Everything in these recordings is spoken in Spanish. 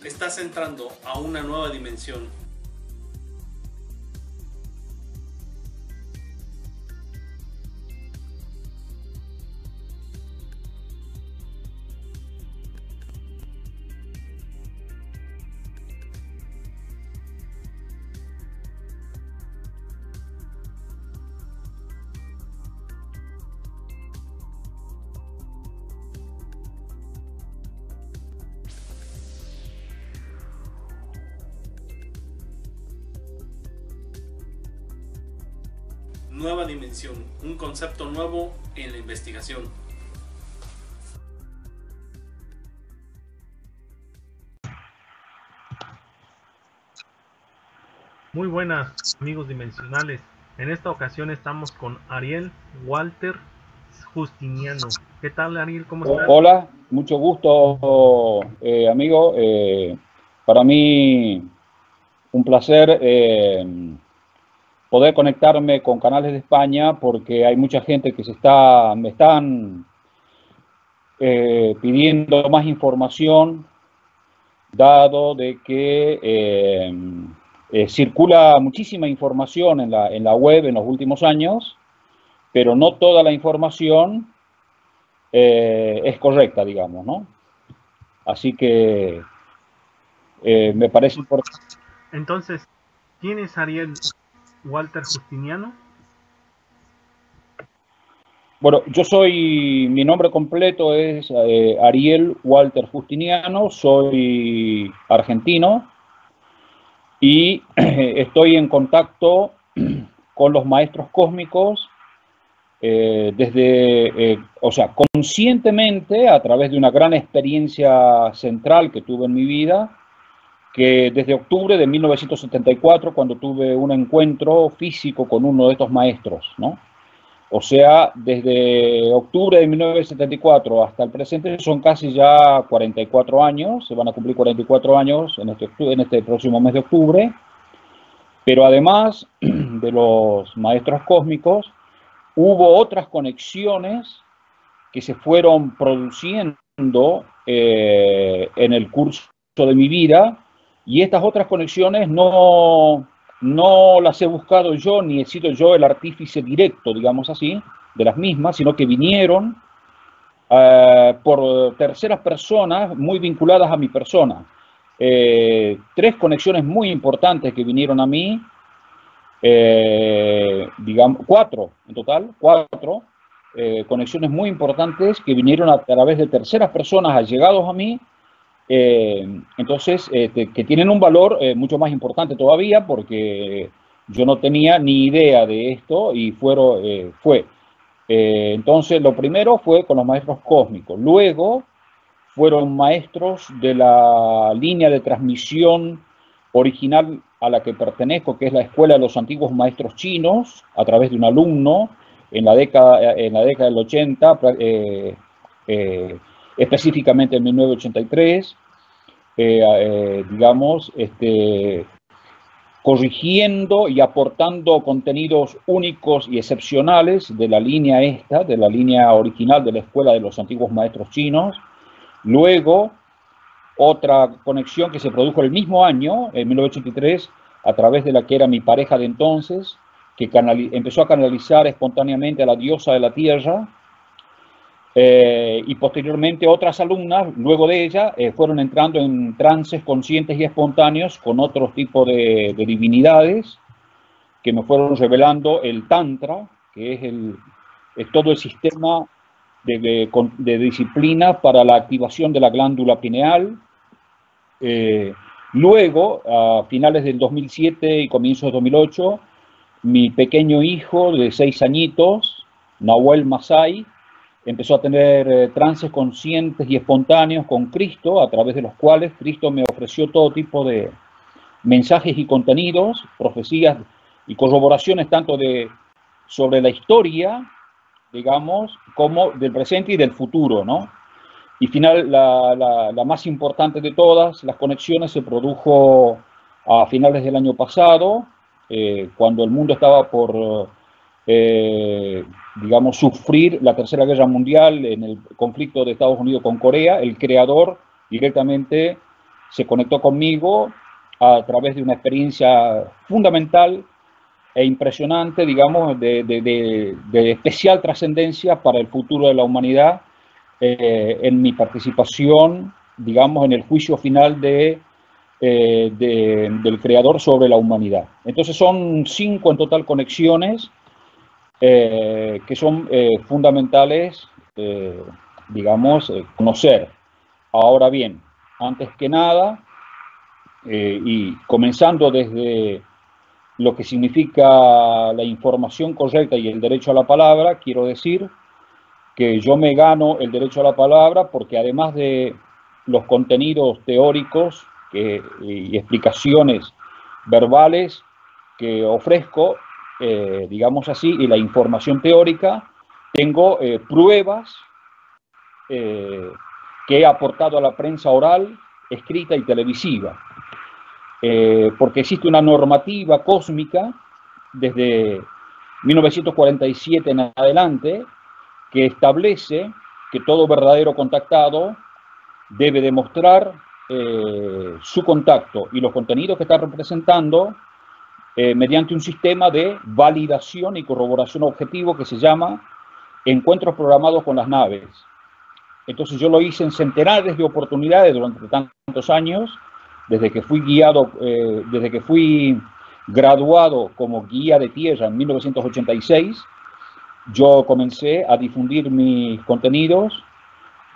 Estás entrando a una nueva dimensión. Nueva dimensión, un concepto nuevo en la investigación. Muy buenas, amigos dimensionales. En esta ocasión estamos con Ariel Walter Justiniano. ¿Qué tal, Ariel? ¿Cómo estás? Hola, mucho gusto, amigo. Para mí un placer poder conectarme con Canales de España porque hay mucha gente que me están pidiendo más información, dado de que circula muchísima información en la web en los últimos años, pero no toda la información es correcta, digamos, ¿no? Así que me parece importante. Entonces, ¿quién es Ariel Walter Justiniano? Bueno, mi nombre completo es Ariel Walter Justiniano, soy argentino y estoy en contacto con los maestros cósmicos o sea, conscientemente a través de una gran experiencia central que tuve en mi vida, que desde octubre de 1974, cuando tuve un encuentro físico con uno de estos maestros, ¿no? O sea, desde octubre de 1974 hasta el presente son casi ya 44 años, se van a cumplir 44 años en este próximo mes de octubre, pero además de los maestros cósmicos, hubo otras conexiones que se fueron produciendo en el curso de mi vida, y estas otras conexiones no las he buscado yo, ni he sido yo el artífice directo, digamos así, de las mismas, sino que vinieron por terceras personas muy vinculadas a mi persona. Tres conexiones muy importantes que vinieron a mí, digamos, cuatro en total, cuatro conexiones muy importantes que vinieron a través de terceras personas allegados a mí, entonces, que tienen un valor mucho más importante todavía, porque yo no tenía ni idea de esto y fue. Entonces, lo primero fue con los maestros cósmicos. Luego fueron maestros de la línea de transmisión original a la que pertenezco, que es la Escuela de los Antiguos Maestros Chinos, a través de un alumno en la década del 80, específicamente en 1983, digamos, corrigiendo y aportando contenidos únicos y excepcionales de la línea de la línea original de la Escuela de los Antiguos Maestros Chinos. Luego, otra conexión que se produjo el mismo año, en 1983, a través de la que era mi pareja de entonces, que empezó a canalizar espontáneamente a la diosa de la tierra, y posteriormente otras alumnas, luego de ella, fueron entrando en trances conscientes y espontáneos con otros tipos de divinidades que me fueron revelando el Tantra, que es todo el sistema de disciplina para la activación de la glándula pineal. Luego, a finales del 2007 y comienzos de 2008, mi pequeño hijo de 6 añitos, Nahuel Masai, empezó a tener trances conscientes y espontáneos con Cristo, a través de los cuales Cristo me ofreció todo tipo de mensajes y contenidos, profecías y corroboraciones tanto sobre la historia, digamos, como del presente y del futuro, ¿no? Y la más importante de todas las conexiones se produjo a finales del año pasado, cuando el mundo estaba por digamos, sufrir la Tercera Guerra Mundial en el conflicto de Estados Unidos con Corea. El creador directamente se conectó conmigo a través de una experiencia fundamental e impresionante, digamos, de especial trascendencia para el futuro de la humanidad, en mi participación, digamos, en el juicio final del creador sobre la humanidad. Entonces son 5 en total conexiones que son fundamentales, digamos, conocer. Ahora bien, antes que nada, y comenzando desde lo que significa la información correcta y el derecho a la palabra, quiero decir que yo me gano el derecho a la palabra porque además de los contenidos teóricos y explicaciones verbales que ofrezco, digamos así, y la información teórica, tengo pruebas que he aportado a la prensa oral, escrita y televisiva. Porque existe una normativa cósmica desde 1947 en adelante que establece que todo verdadero contactado debe demostrar su contacto y los contenidos que está representando mediante un sistema de validación y corroboración objetivo que se llama encuentros programados con las naves. Entonces yo lo hice en centenares de oportunidades durante tantos años, desde que fui graduado como guía de tierra en 1986, yo comencé a difundir mis contenidos,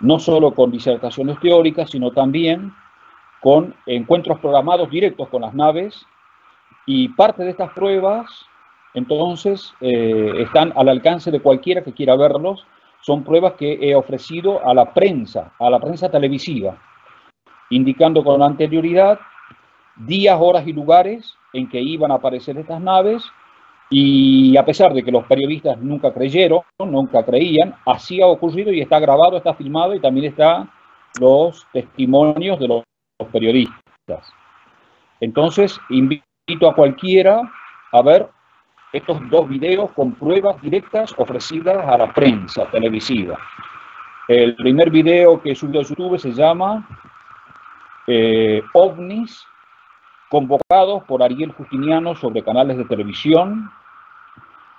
no solo con disertaciones teóricas, sino también con encuentros programados directos con las naves, y parte de estas pruebas, entonces, están al alcance de cualquiera que quiera verlos. Son pruebas que he ofrecido a la prensa televisiva, indicando con anterioridad días, horas y lugares en que iban a aparecer estas naves, y a pesar de que los periodistas nunca creían, así ha ocurrido y está grabado, está filmado, y también están los testimonios de los periodistas. Entonces, invito a cualquiera a ver estos 2 videos con pruebas directas ofrecidas a la prensa televisiva. El primer video que subió a YouTube se llama OVNIs convocados por Ariel Justiniano sobre canales de televisión,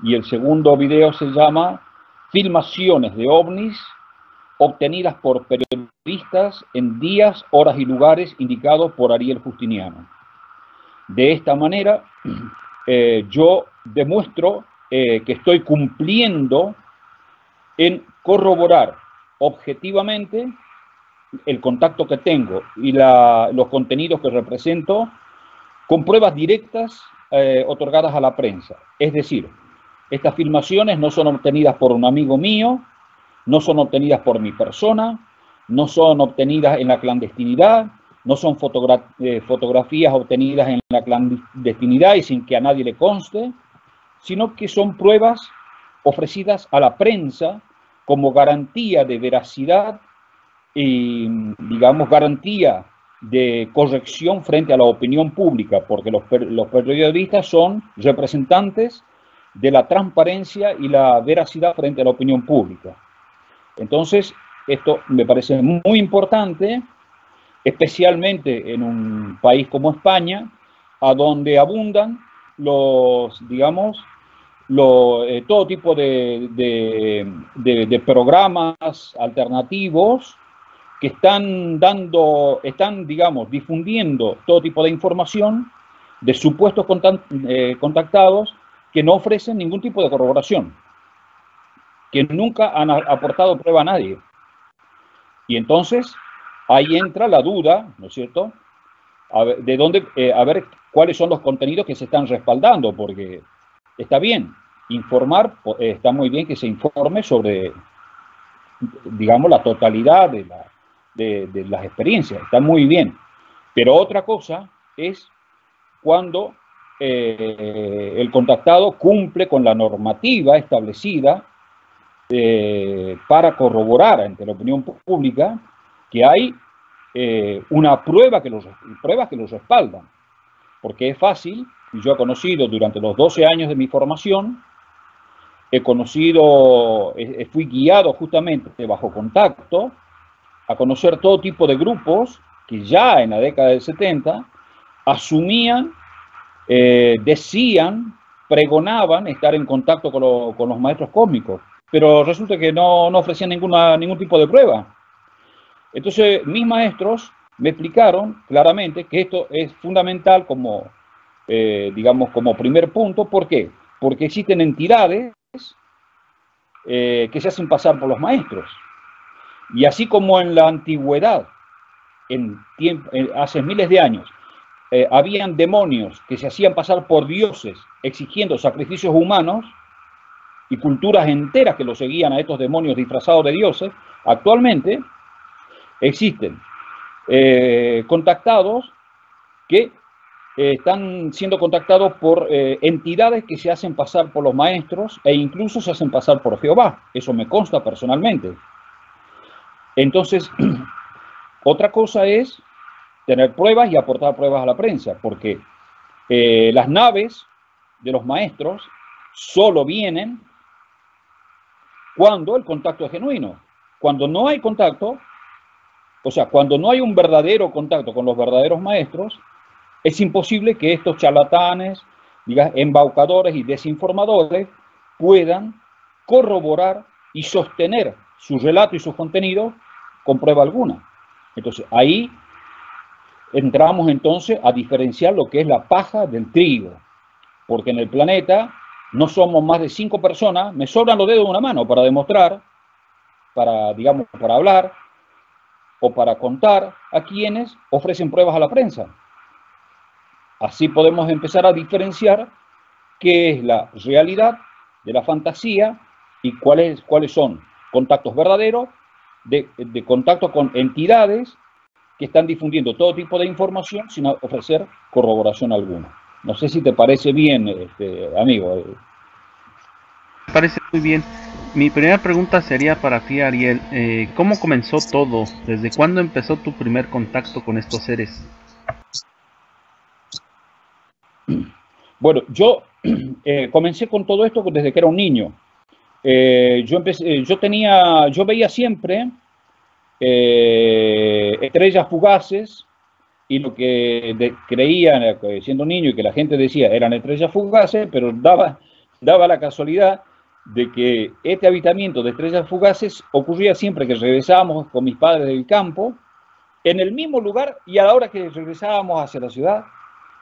y el segundo video se llama Filmaciones de OVNIs obtenidas por periodistas en días, horas y lugares indicados por Ariel Justiniano. De esta manera, yo demuestro que estoy cumpliendo en corroborar objetivamente el contacto que tengo y los contenidos que represento con pruebas directas otorgadas a la prensa. Es decir, estas filmaciones no son obtenidas por un amigo mío, no son obtenidas por mi persona, no son obtenidas en la clandestinidad, no son fotografías obtenidas en la clandestinidad y sin que a nadie le conste, sino que son pruebas ofrecidas a la prensa como garantía de veracidad y, digamos, garantía de corrección frente a la opinión pública, porque los periodistas son representantes de la transparencia y la veracidad frente a la opinión pública. Entonces, esto me parece muy importante, especialmente en un país como España, a donde abundan todo tipo de programas alternativos que están difundiendo todo tipo de información de supuestos contactados que no ofrecen ningún tipo de corroboración, que nunca han aportado prueba a nadie. Y entonces ahí entra la duda, ¿no es cierto?, a ver cuáles son los contenidos que se están respaldando, porque está bien informar, está muy bien que se informe sobre, digamos, la totalidad de las experiencias, está muy bien, pero otra cosa es cuando el contactado cumple con la normativa establecida para corroborar ante la opinión pública que hay pruebas que los respaldan, porque es fácil, y yo he conocido durante los 12 años de mi formación, fui guiado justamente bajo contacto a conocer todo tipo de grupos que ya en la década del 70 asumían, decían, pregonaban estar en contacto con los maestros cósmicos, pero resulta que no ofrecían ningún tipo de prueba. Entonces, mis maestros me explicaron claramente que esto es fundamental como, digamos, como primer punto. ¿Por qué? Porque existen entidades que se hacen pasar por los maestros. Y así como en la antigüedad, hace miles de años, habían demonios que se hacían pasar por dioses exigiendo sacrificios humanos y culturas enteras que los seguían a estos demonios disfrazados de dioses, actualmente existen contactados que están siendo contactados por entidades que se hacen pasar por los maestros e incluso se hacen pasar por Jehová. Eso me consta personalmente. Entonces, otra cosa es tener pruebas y aportar pruebas a la prensa, porque las naves de los maestros solo vienen cuando el contacto es genuino. Cuando no hay contacto, o sea, cuando no hay un verdadero contacto con los verdaderos maestros, es imposible que estos charlatanes, digamos, embaucadores y desinformadores puedan corroborar y sostener su relato y su contenido con prueba alguna. Entonces, ahí entramos entonces a diferenciar lo que es la paja del trigo, porque en el planeta no somos más de 5 personas, me sobran los dedos de una mano para demostrar, digamos, para hablar o para contar a quienes ofrecen pruebas a la prensa. Así podemos empezar a diferenciar qué es la realidad de la fantasía y cuáles son contactos verdaderos, de contacto con entidades que están difundiendo todo tipo de información sin ofrecer corroboración alguna. No sé si te parece bien, amigo. Me parece muy bien. Mi primera pregunta sería para ti, Ariel. ¿Cómo comenzó todo? ¿Desde cuándo empezó tu primer contacto con estos seres? Bueno, yo comencé con todo esto desde que era un niño. Yo veía siempre estrellas fugaces, y lo que creía siendo niño y que la gente decía eran estrellas fugaces, pero daba la casualidad de que este avistamiento de estrellas fugaces ocurría siempre que regresábamos con mis padres del campo, en el mismo lugar y a la hora que regresábamos hacia la ciudad,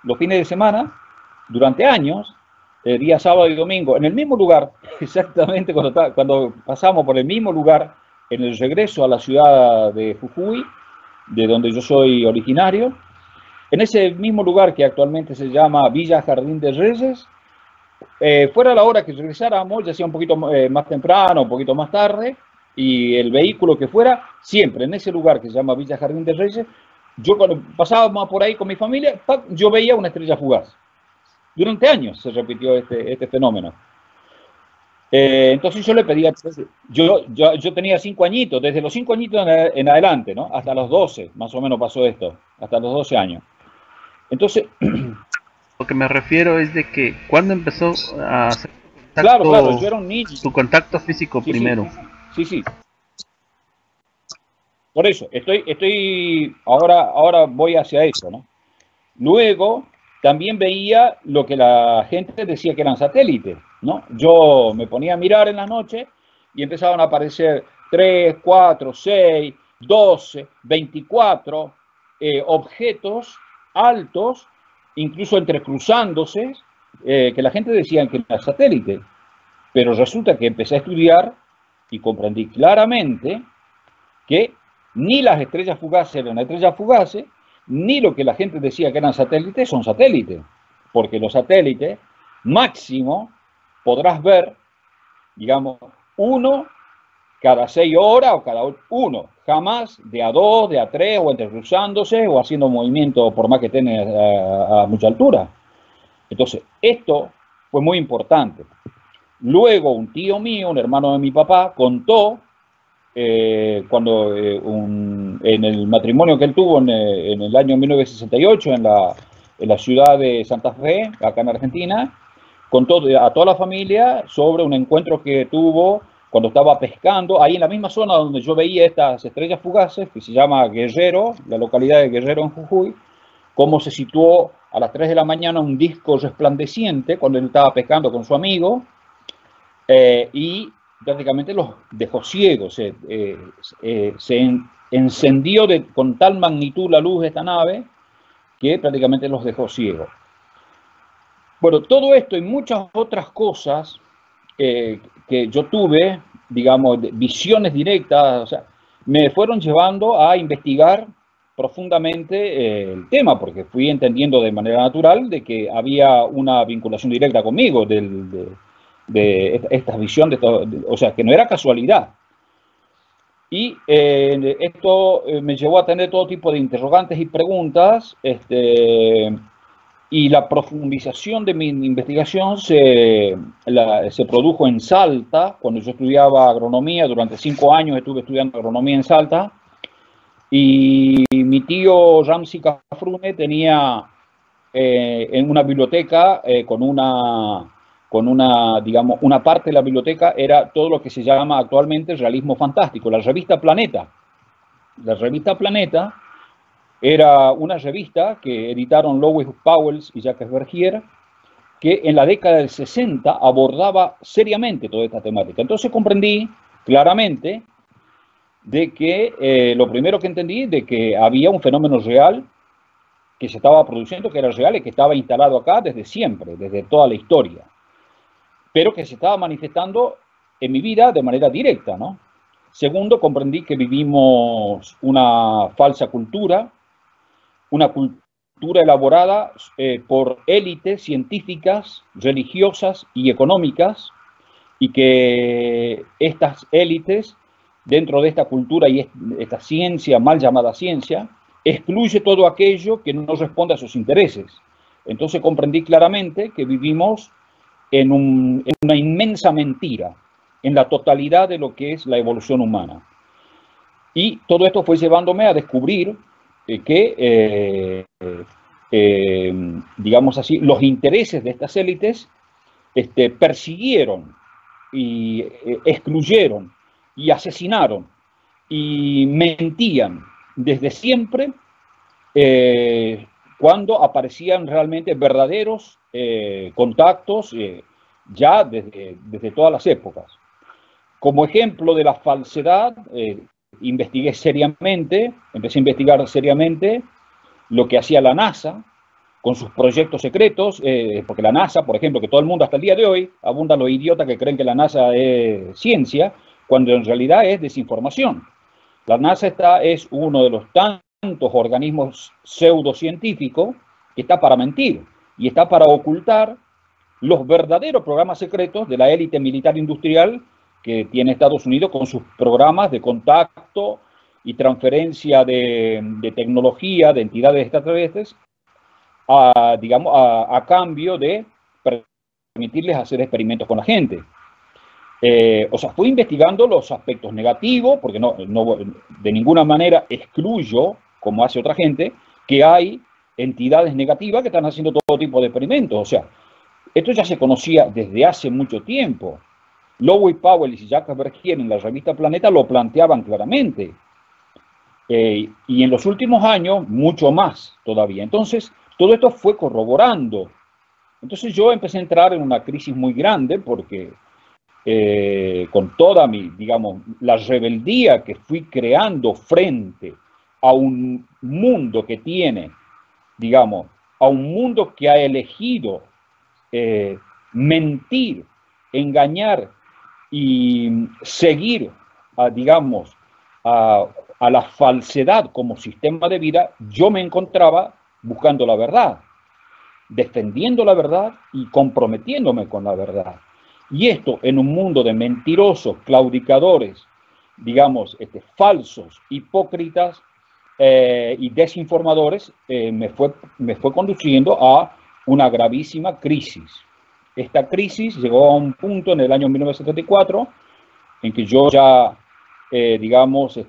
los fines de semana, durante años, día sábado y domingo, en el mismo lugar, exactamente cuando pasamos por el mismo lugar, en el regreso a la ciudad de Jujuy, de donde yo soy originario, en ese mismo lugar que actualmente se llama Villa Jardín de Reyes, fuera la hora que regresáramos, ya sea un poquito más temprano, un poquito más tarde, y el vehículo que fuera, siempre en ese lugar que se llama Villa Jardín de Reyes, yo cuando pasábamos por ahí con mi familia, yo veía una estrella fugaz. Durante años se repitió este fenómeno. Entonces yo le pedía, yo tenía 5 añitos, desde los 5 añitos en adelante, ¿no? Hasta los 12, más o menos pasó esto, hasta los 12 años. Entonces... Lo que me refiero es de que cuando empezó a hacer contacto, claro, yo era un niño. Tu contacto físico primero. Sí. Por eso, ahora voy hacia eso, ¿no? Luego, también veía lo que la gente decía que eran satélites, ¿no? Yo me ponía a mirar en la noche y empezaban a aparecer 3, 4, 6, 12, 24 objetos altos, incluso entrecruzándose, que la gente decía que eran satélites. Pero resulta que empecé a estudiar y comprendí claramente que ni las estrellas fugaces eran estrellas fugaces, ni lo que la gente decía que eran satélites son satélites, porque los satélites máximo podrás ver, digamos, uno cada 6 horas o cada uno, jamás de a 2, de a 3 o entrecruzándose o haciendo movimiento por más que estén a mucha altura. Entonces, esto fue muy importante. Luego un tío mío, un hermano de mi papá, contó cuando en el matrimonio que él tuvo en el año 1968 en la ciudad de Santa Fe, acá en Argentina, contó a toda la familia sobre un encuentro que tuvo cuando estaba pescando, ahí en la misma zona donde yo veía estas estrellas fugaces, que se llama Guerrero, la localidad de Guerrero en Jujuy, cómo se situó a las 3 de la mañana un disco resplandeciente cuando él estaba pescando con su amigo, y prácticamente los dejó ciegos. Se encendió con tal magnitud la luz de esta nave que prácticamente los dejó ciegos. Bueno, todo esto y muchas otras cosas que yo tuve, digamos, visiones directas, o sea, me fueron llevando a investigar profundamente el tema, porque fui entendiendo de manera natural de que había una vinculación directa conmigo de esta visión, o sea, que no era casualidad. Y esto me llevó a tener todo tipo de interrogantes y preguntas, y la profundización de mi investigación se produjo en Salta, cuando yo estudiaba agronomía. Durante 5 años estuve estudiando agronomía en Salta, y mi tío Ramsey Cafrune tenía en una biblioteca digamos, una parte de la biblioteca era todo lo que se llama actualmente realismo fantástico, la revista Planeta. La revista Planeta era una revista que editaron Lowell Powells y Jacques Vergier, que en la década del 60 abordaba seriamente toda esta temática. Entonces comprendí claramente de que lo primero que entendí, de que había un fenómeno real que se estaba produciendo, que era real y que estaba instalado acá desde siempre, desde toda la historia, pero que se estaba manifestando en mi vida de manera directa, ¿no? Segundo, comprendí que vivimos una falsa cultura, una cultura elaborada por élites científicas, religiosas y económicas, y que estas élites, dentro de esta cultura y esta ciencia, mal llamada ciencia, excluye todo aquello que no responde a sus intereses. Entonces comprendí claramente que vivimos en una inmensa mentira, en la totalidad de lo que es la evolución humana. Y todo esto fue llevándome a descubrir digamos así, los intereses de estas élites persiguieron y excluyeron y asesinaron y mentían desde siempre, cuando aparecían realmente verdaderos contactos, ya desde todas las épocas. Como ejemplo de la falsedad, investigué seriamente, empecé a investigar seriamente lo que hacía la NASA con sus proyectos secretos, porque la NASA, por ejemplo, que todo el mundo hasta el día de hoy, abundan los idiotas que creen que la NASA es ciencia, cuando en realidad es desinformación. La NASA es uno de los tantos organismos pseudocientíficos que está para mentir y está para ocultar los verdaderos programas secretos de la élite militar industrial que tiene Estados Unidos con sus programas de contacto y transferencia de tecnología, de entidades extraterrestres, digamos, a cambio de permitirles hacer experimentos con la gente. O sea, fui investigando los aspectos negativos, porque no de ninguna manera excluyo, como hace otra gente, que hay entidades negativas que están haciendo todo tipo de experimentos. O sea, esto ya se conocía desde hace mucho tiempo. Lowell Powell y Jacques Vergier en la revista Planeta lo planteaban claramente. Y en los últimos años, mucho más todavía. Entonces, todo esto fue corroborando. Entonces yo empecé a entrar en una crisis muy grande porque con toda digamos, la rebeldía que fui creando frente a un mundo que tiene, digamos, a un mundo que ha elegido mentir, engañar y seguir, digamos, a la falsedad como sistema de vida, yo me encontraba buscando la verdad, defendiendo la verdad y comprometiéndome con la verdad. Y esto en un mundo de mentirosos, claudicadores, digamos, falsos, hipócritas y desinformadores, me fue conduciendo a una gravísima crisis. Esta crisis llegó a un punto en el año 1974 en que yo ya, digamos,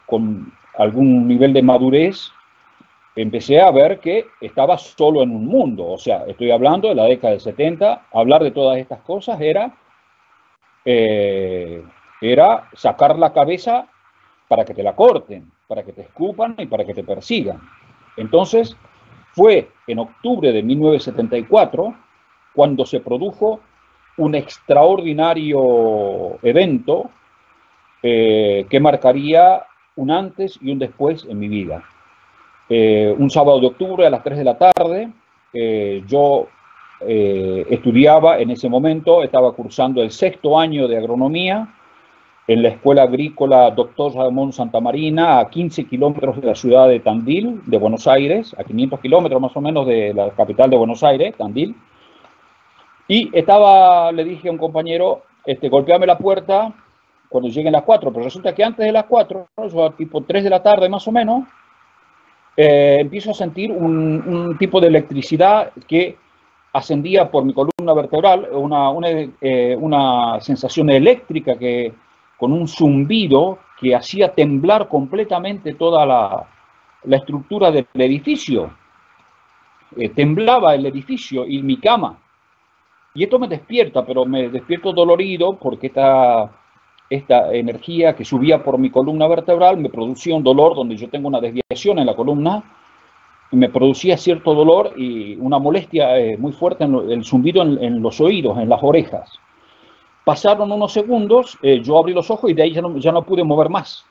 con algún nivel de madurez, empecé a ver que estaba solo en un mundo. O sea, estoy hablando de la década del 70, hablar de todas estas cosas era era sacar la cabeza para que te la corten, para que te escupan y para que te persigan. Entonces, fue en octubre de 1974 cuando se produjo un extraordinario evento que marcaría un antes y un después en mi vida. Un sábado de octubre a las 3 de la tarde, yo estudiaba en ese momento, estaba cursando el 6º año de agronomía en la Escuela Agrícola Dr. Ramón Santamarina, a 15 kilómetros de la ciudad de Tandil, de Buenos Aires, a 500 kilómetros más o menos de la capital de Buenos Aires, Tandil. Y le dije a un compañero, golpeame la puerta cuando lleguen las 4, pero resulta que antes de las 4, yo a tipo 3 de la tarde más o menos, empiezo a sentir un tipo de electricidad que ascendía por mi columna vertebral, una sensación eléctrica con un zumbido que hacía temblar completamente toda la estructura del edificio. Temblaba el edificio y mi cama. Y esto me despierta, pero me despierto dolorido porque esta energía que subía por mi columna vertebral me producía un dolor donde yo tengo una desviación en la columna, y me producía cierto dolor y una molestia muy fuerte, el zumbido en los oídos, en las orejas. Pasaron unos segundos, yo abrí los ojos y de ahí ya no pude mover más.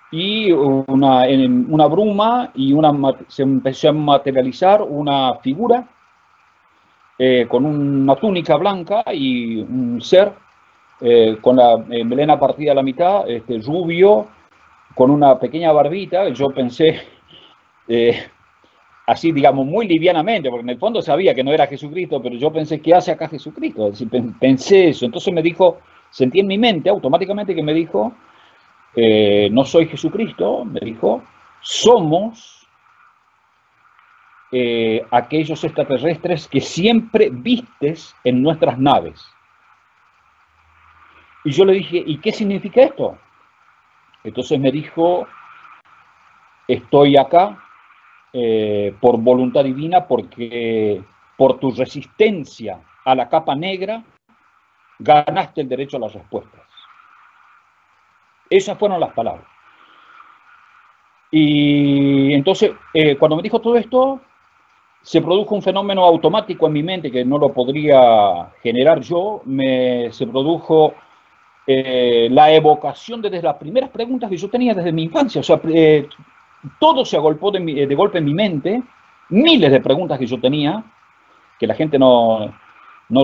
Y una bruma y se empezó a materializar una figura con una túnica blanca y un ser con la melena partida a la mitad, rubio, con una pequeña barbita. Yo pensé, así digamos, muy livianamente, porque en el fondo sabía que no era Jesucristo, pero yo pensé, ¿qué hace acá Jesucristo? Es decir, pensé eso. Entonces me dijo, sentí en mi mente automáticamente que me dijo, no soy Jesucristo, me dijo, somos aquellos extraterrestres que siempre vistes en nuestras naves. Y yo le dije, ¿y qué significa esto? Entonces me dijo, estoy acá por voluntad divina, porque por tu resistencia a la capa negra ganaste el derecho a las respuestas. Esas fueron las palabras. Y entonces, cuando me dijo todo esto, se produjo un fenómeno automático en mi mente que no lo podría generar yo. Se produjo la evocación desde las primeras preguntas que yo tenía desde mi infancia. O sea, todo se agolpó de golpe en mi mente, miles de preguntas que yo tenía, que la gente no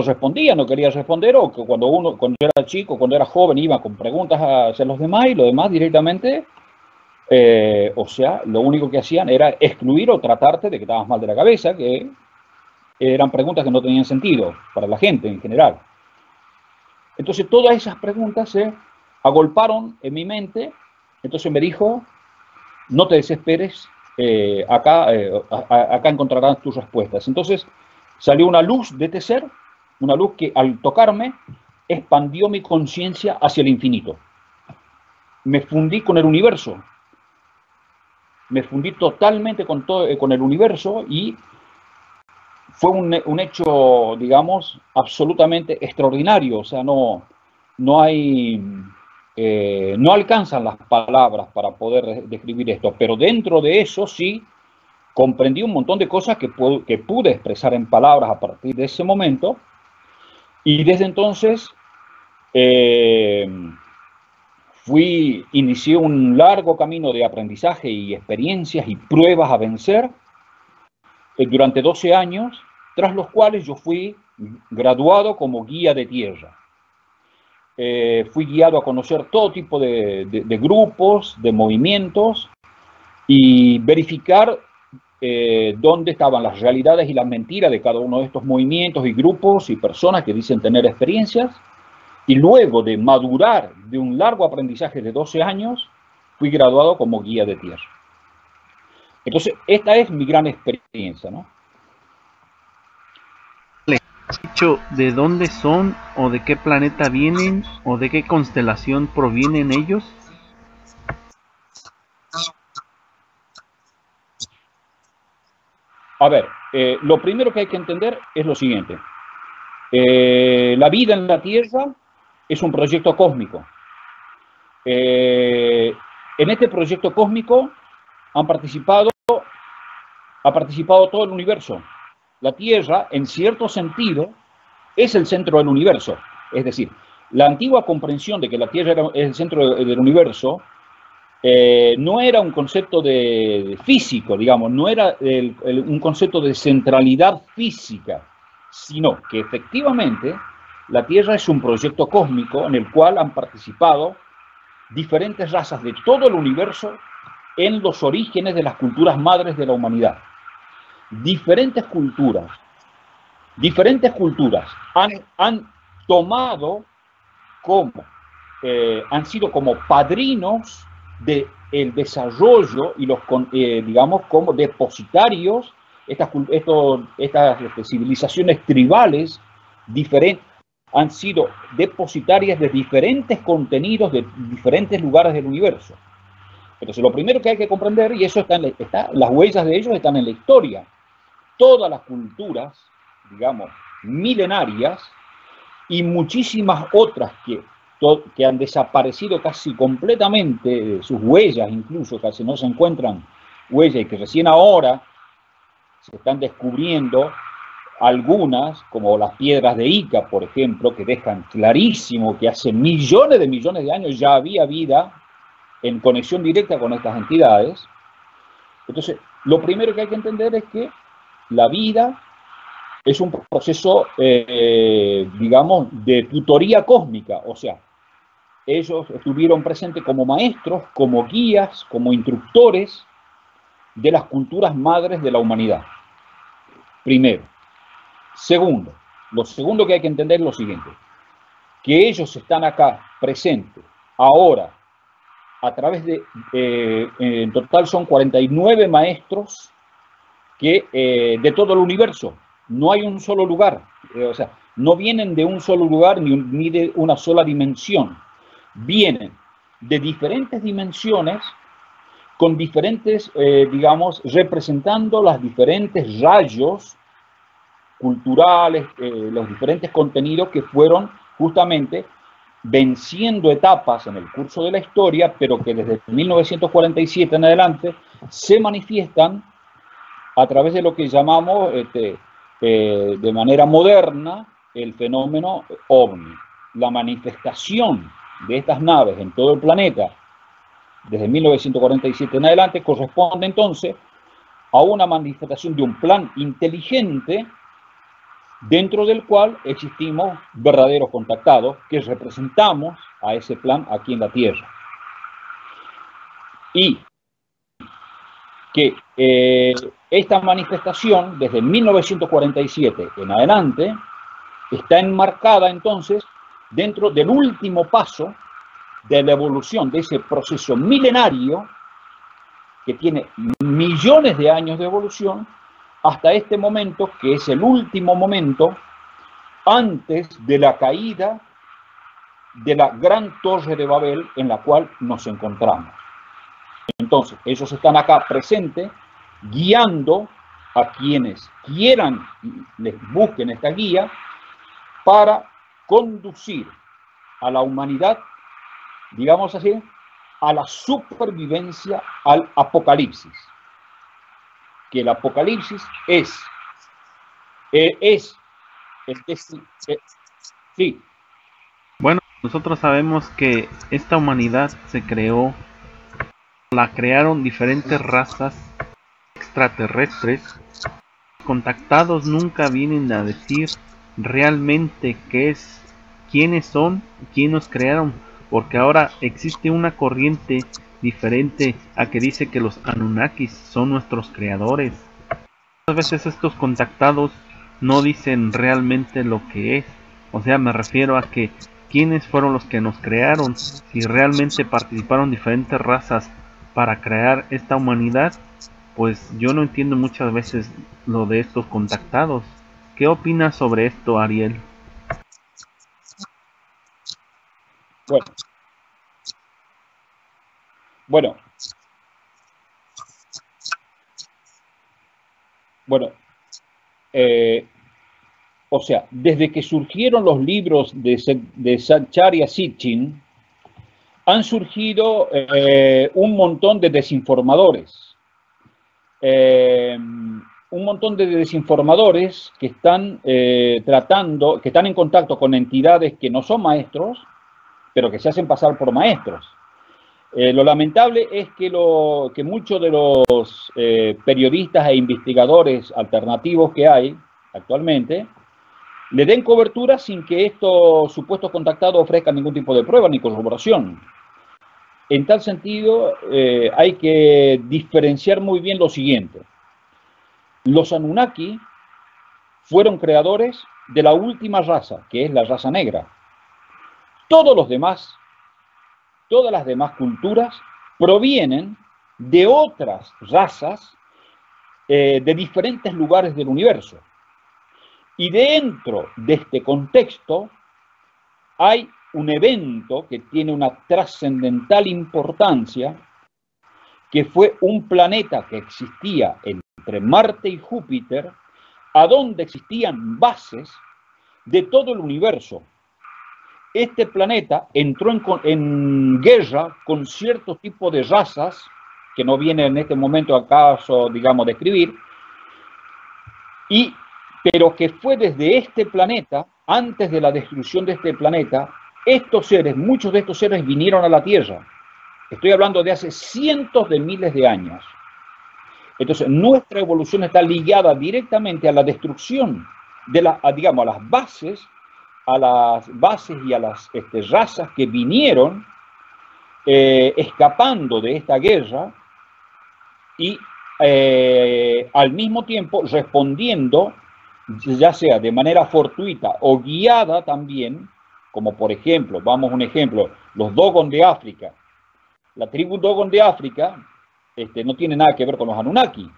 respondía, no quería responder, o que cuando yo era chico, cuando era joven, iba con preguntas hacia los demás y los demás directamente, o sea, lo único que hacían era excluir o tratarte de que estabas mal de la cabeza, que eran preguntas que no tenían sentido para la gente en general. Entonces todas esas preguntas se agolparon en mi mente. Entonces me dijo, no te desesperes, acá encontrarás tus respuestas. Entonces salió una luz de este ser, una luz que al tocarme expandió mi conciencia hacia el infinito. Me fundí con el universo. Me fundí totalmente con el universo y fue un hecho, digamos, absolutamente extraordinario. O sea, no alcanzan las palabras para poder describir esto, pero dentro de eso sí comprendí un montón de cosas que pude expresar en palabras a partir de ese momento, y desde entonces inicié un largo camino de aprendizaje y experiencias y pruebas a vencer durante 12 años, tras los cuales yo fui graduado como guía de tierra. Fui guiado a conocer todo tipo de grupos, de movimientos, y verificar dónde estaban las realidades y las mentiras de cada uno de estos movimientos y grupos y personas que dicen tener experiencias. Y luego de madurar de un largo aprendizaje de 12 años, fui graduado como guía de tierra. Entonces, esta es mi gran experiencia, ¿no? ¿Has dicho de dónde son, o de qué planeta vienen, o de qué constelación provienen ellos? A ver, lo primero que hay que entender es lo siguiente. La vida en la Tierra es un proyecto cósmico. En este proyecto cósmico ha participado todo el universo. La Tierra, en cierto sentido, es el centro del universo. Es decir, la antigua comprensión de que la Tierra es el centro del universo no era un concepto de físico, digamos, no era un concepto de centralidad física, sino que efectivamente la Tierra es un proyecto cósmico en el cual han participado diferentes razas de todo el universo en los orígenes de las culturas madres de la humanidad. Diferentes culturas han tomado como, han sido como padrinos del desarrollo y los, digamos, como depositarios, estas civilizaciones tribales diferentes, han sido depositarias de diferentes contenidos de diferentes lugares del universo. Entonces, lo primero que hay que comprender, y eso las huellas de ellos están en la historia, todas las culturas, digamos, milenarias, y muchísimas otras que han desaparecido casi completamente, sus huellas incluso, casi no se encuentran huellas, y que recién ahora se están descubriendo algunas, como las piedras de Ica, por ejemplo, que dejan clarísimo que hace millones de años ya había vida en conexión directa con estas entidades. Entonces, lo primero que hay que entender es que la vida es un proceso, digamos, de tutoría cósmica, o sea, ellos estuvieron presentes como maestros, como guías, como instructores de las culturas madres de la humanidad. Primero. Segundo, lo segundo que hay que entender es lo siguiente, que ellos están acá presentes, ahora, a través de, en total son 49 maestros de todo el universo. No hay un solo lugar, o sea, no vienen de un solo lugar ni de una sola dimensión. Vienen de diferentes dimensiones con diferentes, digamos, representando los diferentes rayos culturales, los diferentes contenidos que fueron justamente venciendo etapas en el curso de la historia, pero que desde 1947 en adelante se manifiestan a través de lo que llamamos de manera moderna el fenómeno OVNI. La manifestación de estas naves en todo el planeta desde 1947 en adelante corresponde entonces a una manifestación de un plan inteligente dentro del cual existimos verdaderos contactados que representamos a ese plan aquí en la Tierra. Y que esta manifestación, desde 1947 en adelante, está enmarcada entonces dentro del último paso de la evolución de ese proceso milenario que tiene millones de años de evolución hasta este momento, que es el último momento antes de la caída de la gran torre de Babel en la cual nos encontramos. Entonces, ellos están acá presentes, guiando a quienes quieran, les busquen esta guía, para conducir a la humanidad, digamos así, a la supervivencia al apocalipsis. Que el apocalipsis sí. Bueno, nosotros sabemos que esta humanidad se creó, la crearon diferentes razas extraterrestres. Contactados nunca vienen a decir realmente qué es, quiénes son, quién nos crearon, porque ahora existe una corriente diferente a que dice que los Anunnakis son nuestros creadores. Muchas veces estos contactados no dicen realmente lo que es, o sea, me refiero a que quiénes fueron los que nos crearon, si realmente participaron diferentes razas para crear esta humanidad. Pues yo no entiendo muchas veces lo de estos contactados. ¿Qué opinas sobre esto, Ariel? Bueno, O sea, desde que surgieron los libros de Zecharia Sitchin, han surgido un montón de desinformadores. Un montón de desinformadores que están que están en contacto con entidades que no son maestros, pero que se hacen pasar por maestros. Lo lamentable es que muchos de los periodistas e investigadores alternativos que hay actualmente le den cobertura sin que estos supuestos contactados ofrezcan ningún tipo de prueba ni corroboración. En tal sentido, hay que diferenciar muy bien lo siguiente. Los Anunnaki fueron creadores de la última raza, que es la raza negra. Todas las demás culturas provienen de otras razas de diferentes lugares del universo. Y dentro de este contexto hay un evento que tiene una trascendental importancia, que fue un planeta que existía entre Marte y Júpiter, a donde existían bases de todo el universo. Este planeta entró en guerra con cierto tipo de razas, que no viene en este momento a caso, digamos, describir, pero que fue desde este planeta, antes de la destrucción de este planeta, muchos de estos seres vinieron a la Tierra. Estoy hablando de hace cientos de miles de años. Entonces, nuestra evolución está ligada directamente a la destrucción de a las bases y a las razas que vinieron escapando de esta guerra y al mismo tiempo respondiendo, ya sea de manera fortuita o guiada también, como por ejemplo, vamos a un ejemplo, los Dogon de África. La tribu Dogon de África no tiene nada que ver con los Anunnaki.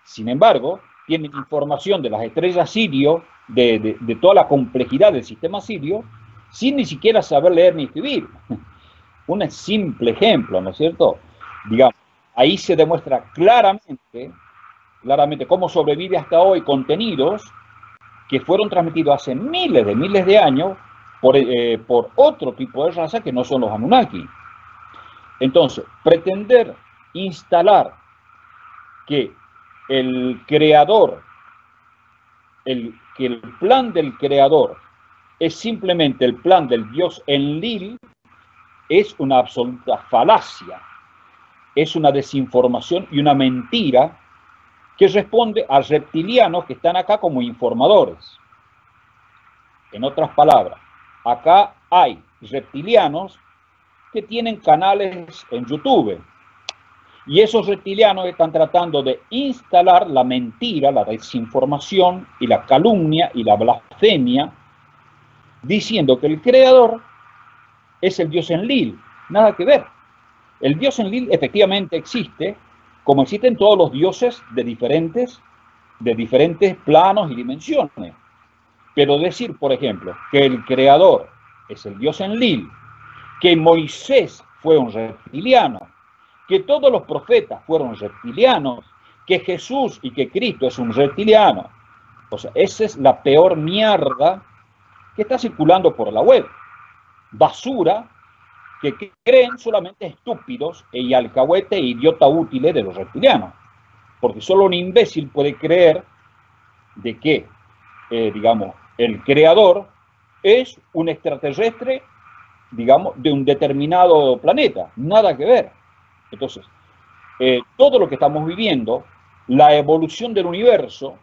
Sin embargo, tienen información de las estrellas Sirio, de toda la complejidad del sistema Sirio, sin ni siquiera saber leer ni escribir. Un simple ejemplo, ¿no es cierto? Digamos, ahí se demuestra claramente cómo sobrevive hasta hoy contenidos que fueron transmitidos hace miles de años por otro tipo de raza que no son los Anunnaki. Entonces, pretender instalar que el creador, que el plan del creador es simplemente el plan del dios Enlil, es una absoluta falacia, es una desinformación y una mentira que responde a reptilianos que están acá como informadores. En otras palabras, acá hay reptilianos que tienen canales en YouTube, y esos reptilianos están tratando de instalar la mentira, la desinformación y la calumnia y la blasfemia, diciendo que el creador es el dios Enlil. Nada que ver. El dios Enlil efectivamente existe, como existen todos los dioses de diferentes planos y dimensiones. Pero decir, por ejemplo, que el creador es el dios Enlil, que Moisés fue un reptiliano, que todos los profetas fueron reptilianos, que Jesús y que Cristo es un reptiliano. O sea, esa es la peor mierda que está circulando por la web. Basura que creen solamente estúpidos y alcahuete e idiota útiles de los reptilianos. Porque solo un imbécil puede creer de que, digamos, el creador es un extraterrestre, digamos, de un determinado planeta. Nada que ver. Entonces, todo lo que estamos viviendo, la evolución del universo,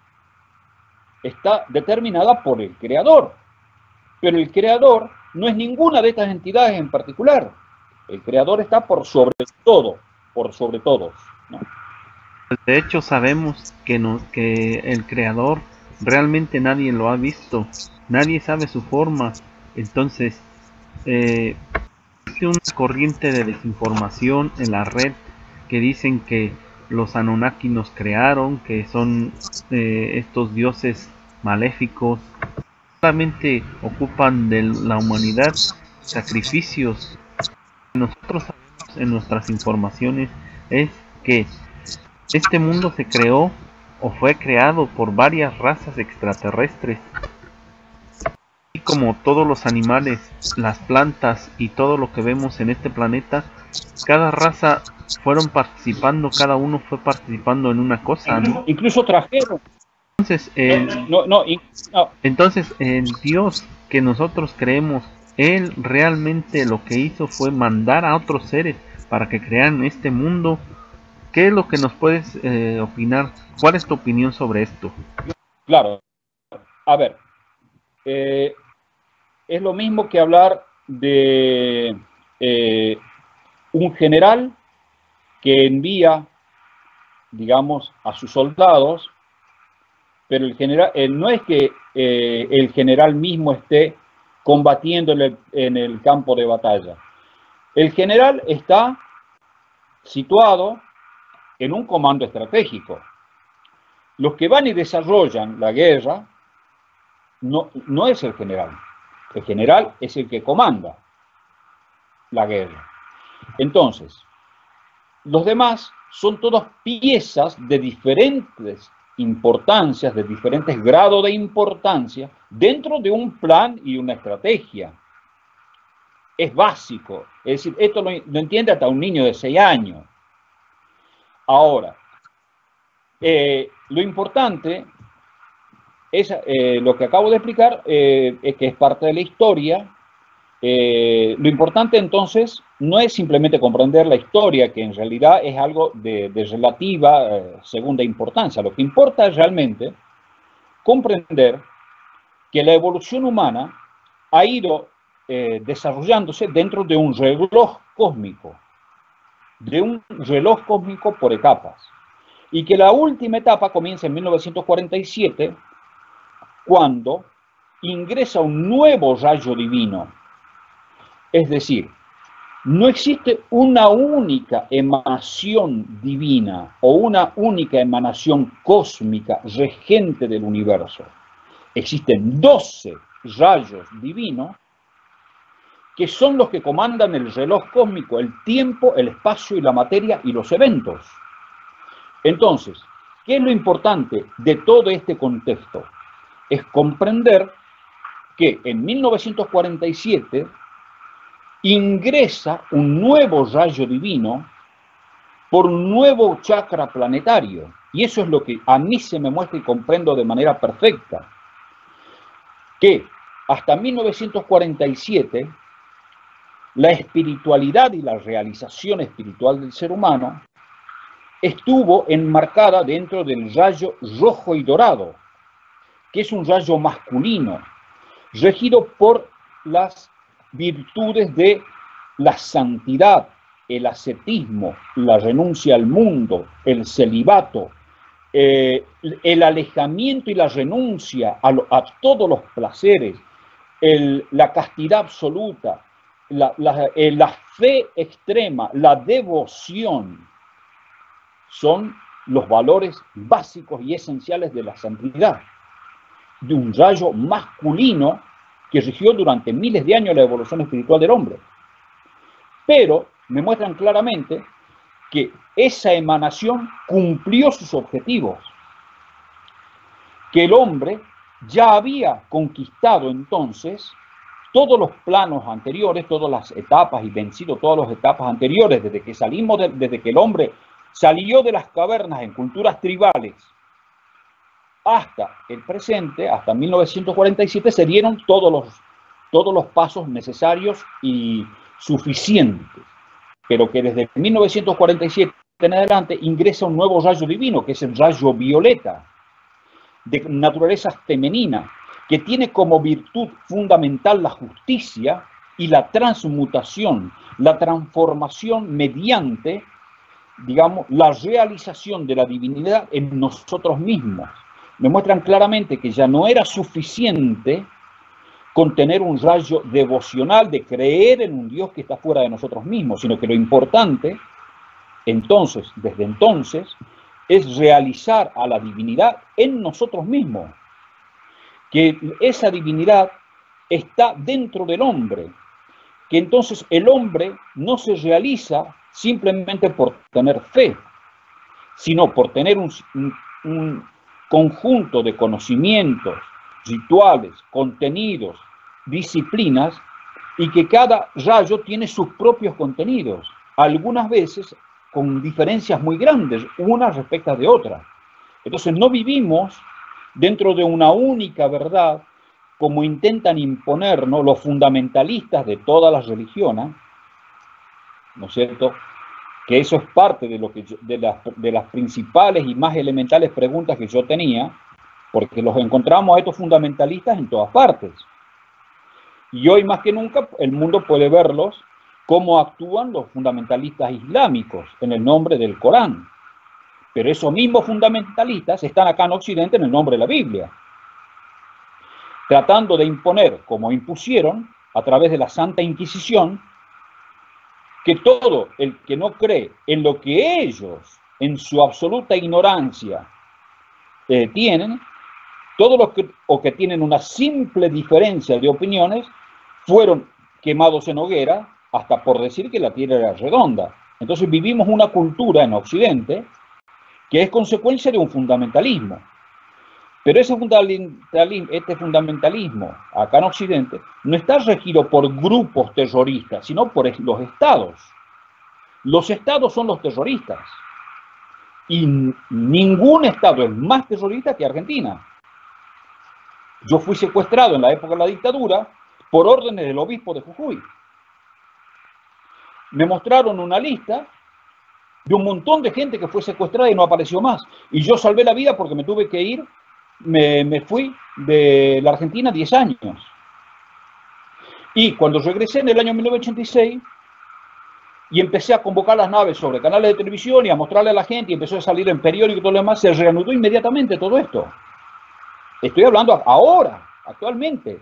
está determinada por el creador. Pero el creador no es ninguna de estas entidades en particular. El creador está por sobre todo, por sobre todos, ¿no? De hecho, sabemos que el creador realmente nadie lo ha visto, nadie sabe su forma. Entonces, existe una corriente de desinformación en la red que dicen que los Anunnaki nos crearon, que son estos dioses maléficos. Solamente ocupan de la humanidad sacrificios. Nosotros sabemos en nuestras informaciones es que este mundo se creó o fue creado por varias razas extraterrestres como todos los animales, las plantas y todo lo que vemos en este planeta, cada raza fueron participando, cada uno fue participando en una cosa, ¿no? Incluso trajeron. Entonces, No. el Dios que nosotros creemos, Él realmente lo que hizo fue mandar a otros seres para que crearan este mundo. ¿Qué es lo que nos puedes opinar? ¿Cuál es tu opinión sobre esto? Claro. A ver, es lo mismo que hablar de un general que envía, digamos, a sus soldados, pero el general, no es que el general mismo esté combatiendo en el campo de batalla. El general está situado en un comando estratégico. Los que van y desarrollan la guerra no es el general. El general es el que comanda la guerra. Entonces, los demás son todas piezas de diferentes importancias, de diferentes grados de importancia, dentro de un plan y una estrategia. Es básico. Es decir, esto lo entiende hasta un niño de 6 años. Ahora, lo importante es lo que acabo de explicar, es que es parte de la historia. Lo importante entonces no es simplemente comprender la historia, que en realidad es algo de relativa segunda importancia. Lo que importa es realmente comprender que la evolución humana ha ido desarrollándose dentro de un reloj cósmico por etapas, y que la última etapa comienza en 1947, cuando ingresa un nuevo rayo divino. Es decir, no existe una única emanación divina o una única emanación cósmica regente del universo. Existen 12 rayos divinos que son los que comandan el reloj cósmico, el tiempo, el espacio y la materia y los eventos. Entonces, ¿qué es lo importante de todo este contexto? Es comprender que en 1947 ingresa un nuevo rayo divino por un nuevo chakra planetario. Y eso es lo que a mí se me muestra y comprendo de manera perfecta. Que hasta 1947, la espiritualidad y la realización espiritual del ser humano estuvo enmarcada dentro del rayo rojo y dorado, que es un rayo masculino, regido por las virtudes de la santidad, el ascetismo, la renuncia al mundo, el celibato, el alejamiento y la renuncia a todos los placeres, la castidad absoluta, la fe extrema, la devoción, son los valores básicos y esenciales de la santidad, de un rayo masculino que rigió durante miles de años la evolución espiritual del hombre. Pero me muestran claramente que esa emanación cumplió sus objetivos, que el hombre ya había conquistado entonces todos los planos anteriores, todas las etapas y vencido todas las etapas anteriores, desde que el hombre salió de las cavernas en culturas tribales hasta el presente, hasta 1947, se dieron todos los pasos necesarios y suficientes, pero que desde 1947 en adelante ingresa un nuevo rayo divino, que es el rayo violeta, de naturaleza femenina, que tiene como virtud fundamental la justicia y la transmutación, la transformación mediante, digamos, la realización de la divinidad en nosotros mismos. Me muestran claramente que ya no era suficiente con tener un rayo devocional de creer en un Dios que está fuera de nosotros mismos, sino que lo importante, entonces, desde entonces, es realizar a la divinidad en nosotros mismos, que esa divinidad está dentro del hombre, que entonces el hombre no se realiza simplemente por tener fe, sino por tener un conjunto de conocimientos, rituales, contenidos, disciplinas y que cada rayo tiene sus propios contenidos, algunas veces con diferencias muy grandes, unas respecto de otras. Entonces no vivimos dentro de una única verdad, como intentan imponernos los fundamentalistas de todas las religiones, ¿no es cierto? Que eso es parte de, de las principales y más elementales preguntas que yo tenía, porque los encontramos a estos fundamentalistas en todas partes. Y hoy más que nunca el mundo puede verlos cómo actúan los fundamentalistas islámicos en el nombre del Corán. Pero esos mismos fundamentalistas están acá en Occidente en el nombre de la Biblia, tratando de imponer, como impusieron, a través de la Santa Inquisición, que todo el que no cree en lo que ellos, en su absoluta ignorancia, tienen, todos los que tienen una simple diferencia de opiniones, fueron quemados en hoguera, hasta por decir que la Tierra era redonda. Entonces vivimos una cultura en Occidente que es consecuencia de un fundamentalismo. Pero ese este fundamentalismo acá en Occidente no está regido por grupos terroristas, sino por los estados. Los estados son los terroristas. Y ningún estado es más terrorista que Argentina. Yo fui secuestrado en la época de la dictadura por órdenes del obispo de Jujuy. Me mostraron una lista de un montón de gente que fue secuestrada y no apareció más. Y yo salvé la vida porque me tuve que ir, me fui de la Argentina 10 años. Y cuando regresé en el año 1986 y empecé a convocar las naves sobre canales de televisión y a mostrarle a la gente y empezó a salir en periódico y todo lo demás, se reanudó inmediatamente todo esto. Estoy hablando ahora, actualmente,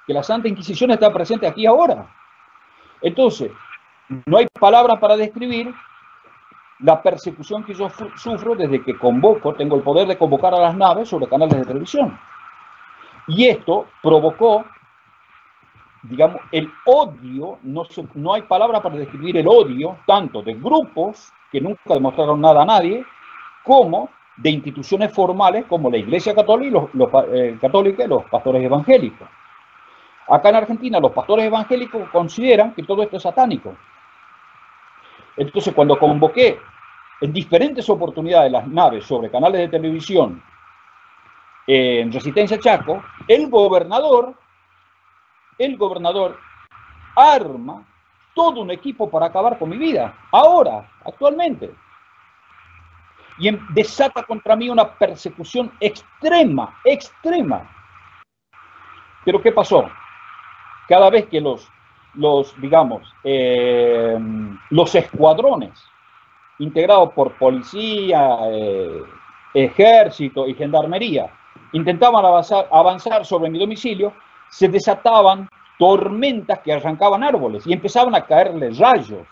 que la Santa Inquisición está presente aquí ahora. Entonces, no hay palabras para describir la persecución que yo sufro desde que tengo el poder de convocar a las naves sobre canales de televisión. Y esto provocó, digamos, el odio, no hay palabra para describir el odio, tanto de grupos que nunca demostraron nada a nadie, como de instituciones formales como la Iglesia Católica y los pastores evangélicos. Acá en Argentina los pastores evangélicos consideran que todo esto es satánico. Entonces cuando convoqué en diferentes oportunidades las naves sobre canales de televisión en Resistencia Chaco, el gobernador arma todo un equipo para acabar con mi vida, ahora, actualmente. Y desata contra mí una persecución extrema, extrema. Pero ¿qué pasó? Cada vez que los escuadrones integrados por policía, ejército y gendarmería intentaban avanzar sobre mi domicilio, se desataban tormentas que arrancaban árboles y empezaban a caerle rayos,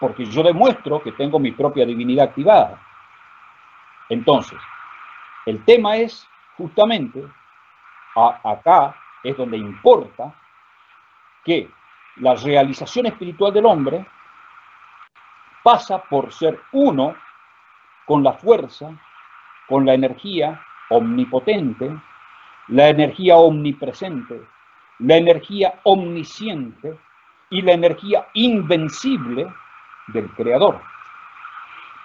porque yo demuestro que tengo mi propia divinidad activada. Entonces, el tema es justamente, acá es donde importa que la realización espiritual del hombre pasa por ser uno con la fuerza, con la energía omnipotente, la energía omnipresente, la energía omnisciente y la energía invencible del Creador.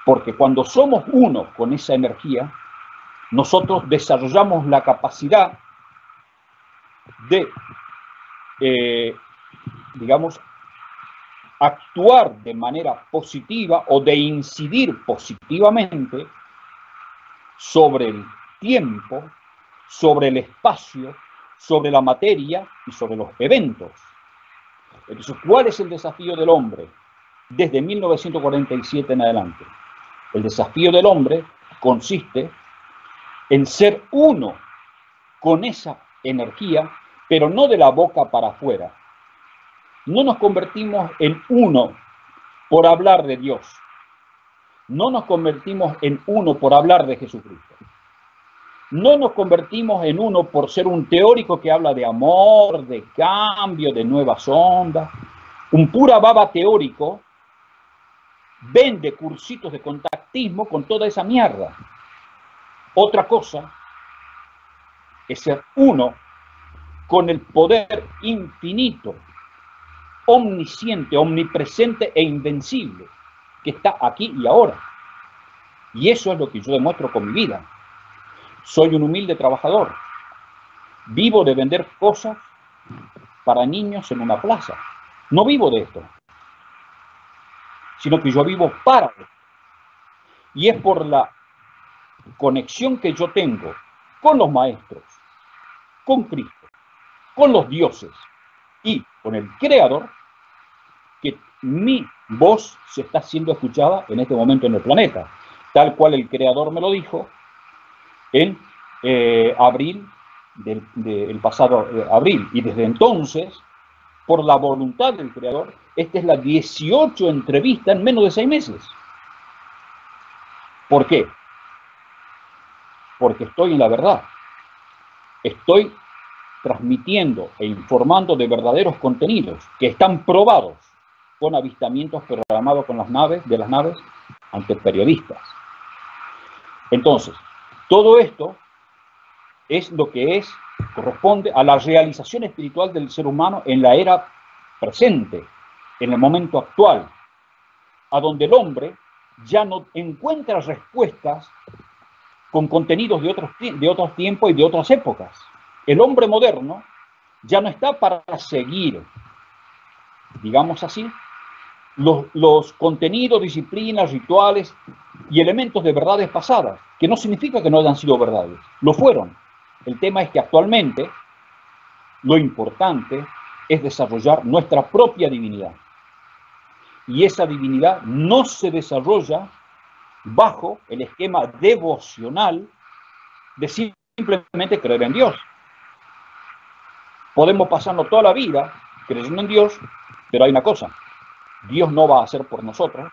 Porque cuando somos uno con esa energía, nosotros desarrollamos la capacidad de, actuar de manera positiva o de incidir positivamente sobre el tiempo, sobre el espacio, sobre la materia y sobre los eventos. Entonces, ¿cuál es el desafío del hombre desde 1947 en adelante? El desafío del hombre consiste en ser uno con esa energía, pero no de la boca para afuera. No nos convertimos en uno por hablar de Dios. No nos convertimos en uno por hablar de Jesucristo. No nos convertimos en uno por ser un teórico que habla de amor, de cambio, de nuevas ondas. Un pura baba teórico vende cursitos de contactismo con toda esa mierda. Otra cosa es ser uno con el poder infinito, omnisciente, omnipresente e invencible, que está aquí y ahora. Y eso es lo que yo demuestro con mi vida. Soy un humilde trabajador. Vivo de vender cosas para niños en una plaza. No vivo de esto, sino que yo vivo para esto. Y es por la conexión que yo tengo con los maestros, con Cristo, con los dioses y con el Creador, que mi voz se está siendo escuchada en este momento en el planeta, tal cual el Creador me lo dijo en abril del pasado abril. Y desde entonces, por la voluntad del Creador, esta es la 18 entrevista en menos de 6 meses. ¿Por qué? Porque estoy en la verdad. Estoy transmitiendo e informando de verdaderos contenidos que están probados con avistamientos programados con las naves, de las naves ante periodistas. Entonces, todo esto es lo que corresponde a la realización espiritual del ser humano en la era presente, en el momento actual, a donde el hombre ya no encuentra respuestas con contenidos de otros tiempos y de otras épocas. El hombre moderno ya no está para seguir, digamos así, los contenidos, disciplinas, rituales y elementos de verdades pasadas, que no significa que no hayan sido verdades, lo fueron. El tema es que actualmente lo importante es desarrollar nuestra propia divinidad. Y esa divinidad no se desarrolla bajo el esquema devocional de simplemente creer en Dios. Podemos pasarnos toda la vida creyendo en Dios, pero hay una cosa: Dios no va a hacer por nosotros,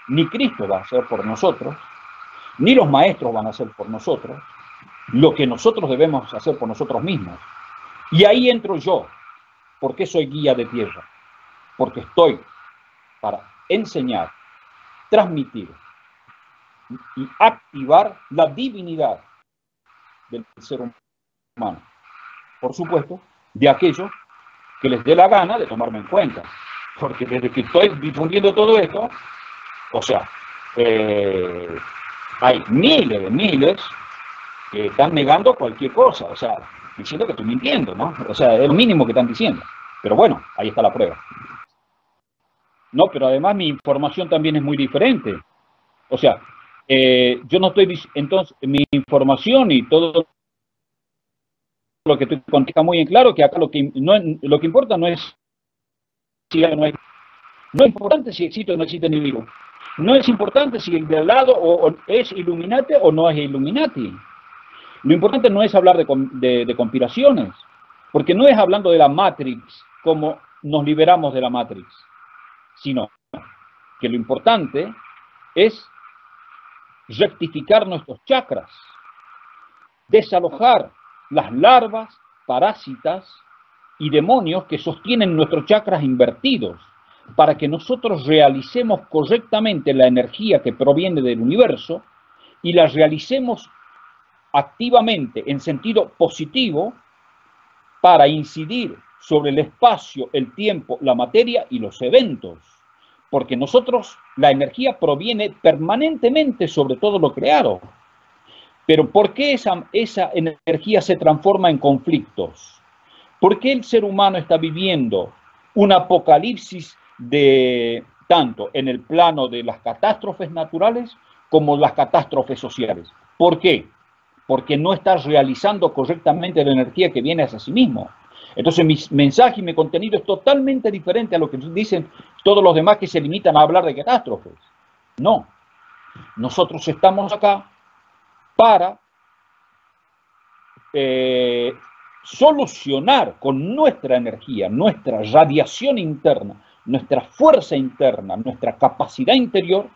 ni Cristo va a hacer por nosotros, ni los maestros van a hacer por nosotros lo que nosotros debemos hacer por nosotros mismos. Y ahí entro yo. ¿Por qué soy guía de tierra? Porque estoy para enseñar, transmitir y activar la divinidad del ser humano. Por supuesto, de aquellos que les dé la gana de tomarme en cuenta. Porque desde que estoy difundiendo todo esto, o sea, hay miles que están negando cualquier cosa, o sea, diciendo que estoy mintiendo, ¿no? O sea, es lo mínimo que están diciendo. Pero bueno, ahí está la prueba. No, pero además mi información también es muy diferente. O sea, yo no estoy, entonces, mi información y todo lo que tú contigo muy en claro, que acá lo que importa no es si no es importante si existe o no existe enemigo. No es importante si el de al lado o es Illuminati o no es Illuminati. Lo importante no es hablar de conspiraciones, porque no es hablando de la Matrix como nos liberamos de la Matrix, sino que lo importante es rectificar nuestros chakras, desalojar las larvas, parásitas y demonios que sostienen nuestros chakras invertidos, para que nosotros realicemos correctamente la energía que proviene del universo y la realicemos activamente en sentido positivo para incidir sobre el espacio, el tiempo, la materia y los eventos. Porque nosotros, la energía proviene permanentemente sobre todo lo creado. Pero ¿por qué esa energía se transforma en conflictos? ¿Por qué el ser humano está viviendo un apocalipsis tanto en el plano de las catástrofes naturales como las catástrofes sociales? ¿Por qué? Porque no está realizando correctamente la energía que viene hacia sí mismo. Entonces mi mensaje y mi contenido es totalmente diferente a lo que dicen todos los demás que se limitan a hablar de catástrofes. No, nosotros estamos acá para solucionar con nuestra energía, nuestra radiación interna, nuestra fuerza interna, nuestra capacidad interior.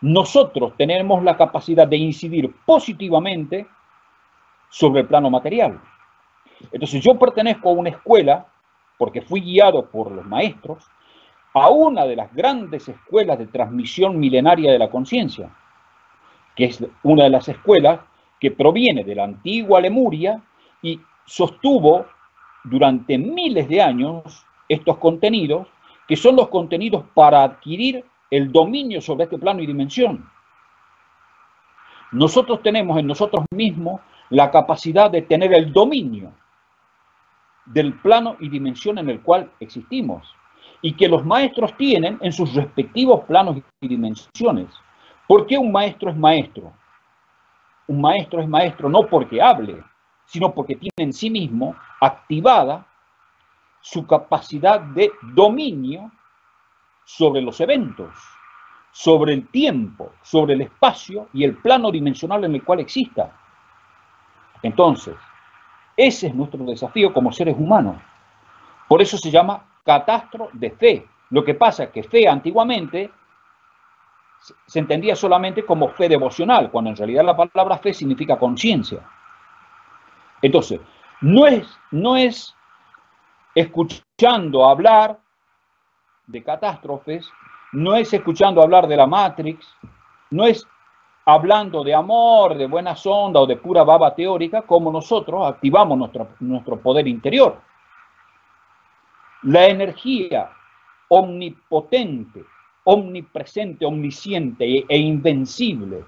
Nosotros tenemos la capacidad de incidir positivamente sobre el plano material. Entonces yo pertenezco a una escuela, porque fui guiado por los maestros, a una de las grandes escuelas de transmisión milenaria de la conciencia, que es una de las escuelas que proviene de la antigua Lemuria y sostuvo durante miles de años estos contenidos, que son los contenidos para adquirir el dominio sobre este plano y dimensión. Nosotros tenemos en nosotros mismos la capacidad de tener el dominio del plano y dimensión en el cual existimos, y que los maestros tienen en sus respectivos planos y dimensiones. ¿Por qué un maestro es maestro? Un maestro es maestro no porque hable, sino porque tiene en sí mismo activada su capacidad de dominio sobre los eventos, sobre el tiempo, sobre el espacio y el plano dimensional en el cual exista. Entonces, ese es nuestro desafío como seres humanos. Por eso se llama catastro de fe. Lo que pasa es que fe antiguamente se entendía solamente como fe devocional, cuando en realidad la palabra fe significa conciencia. Entonces, no es escuchando hablar de catástrofes, no es escuchando hablar de la Matrix, no es hablando de amor, de buena onda o de pura baba teórica, como nosotros activamos nuestro poder interior. La energía omnipotente, omnipresente, omnisciente e invencible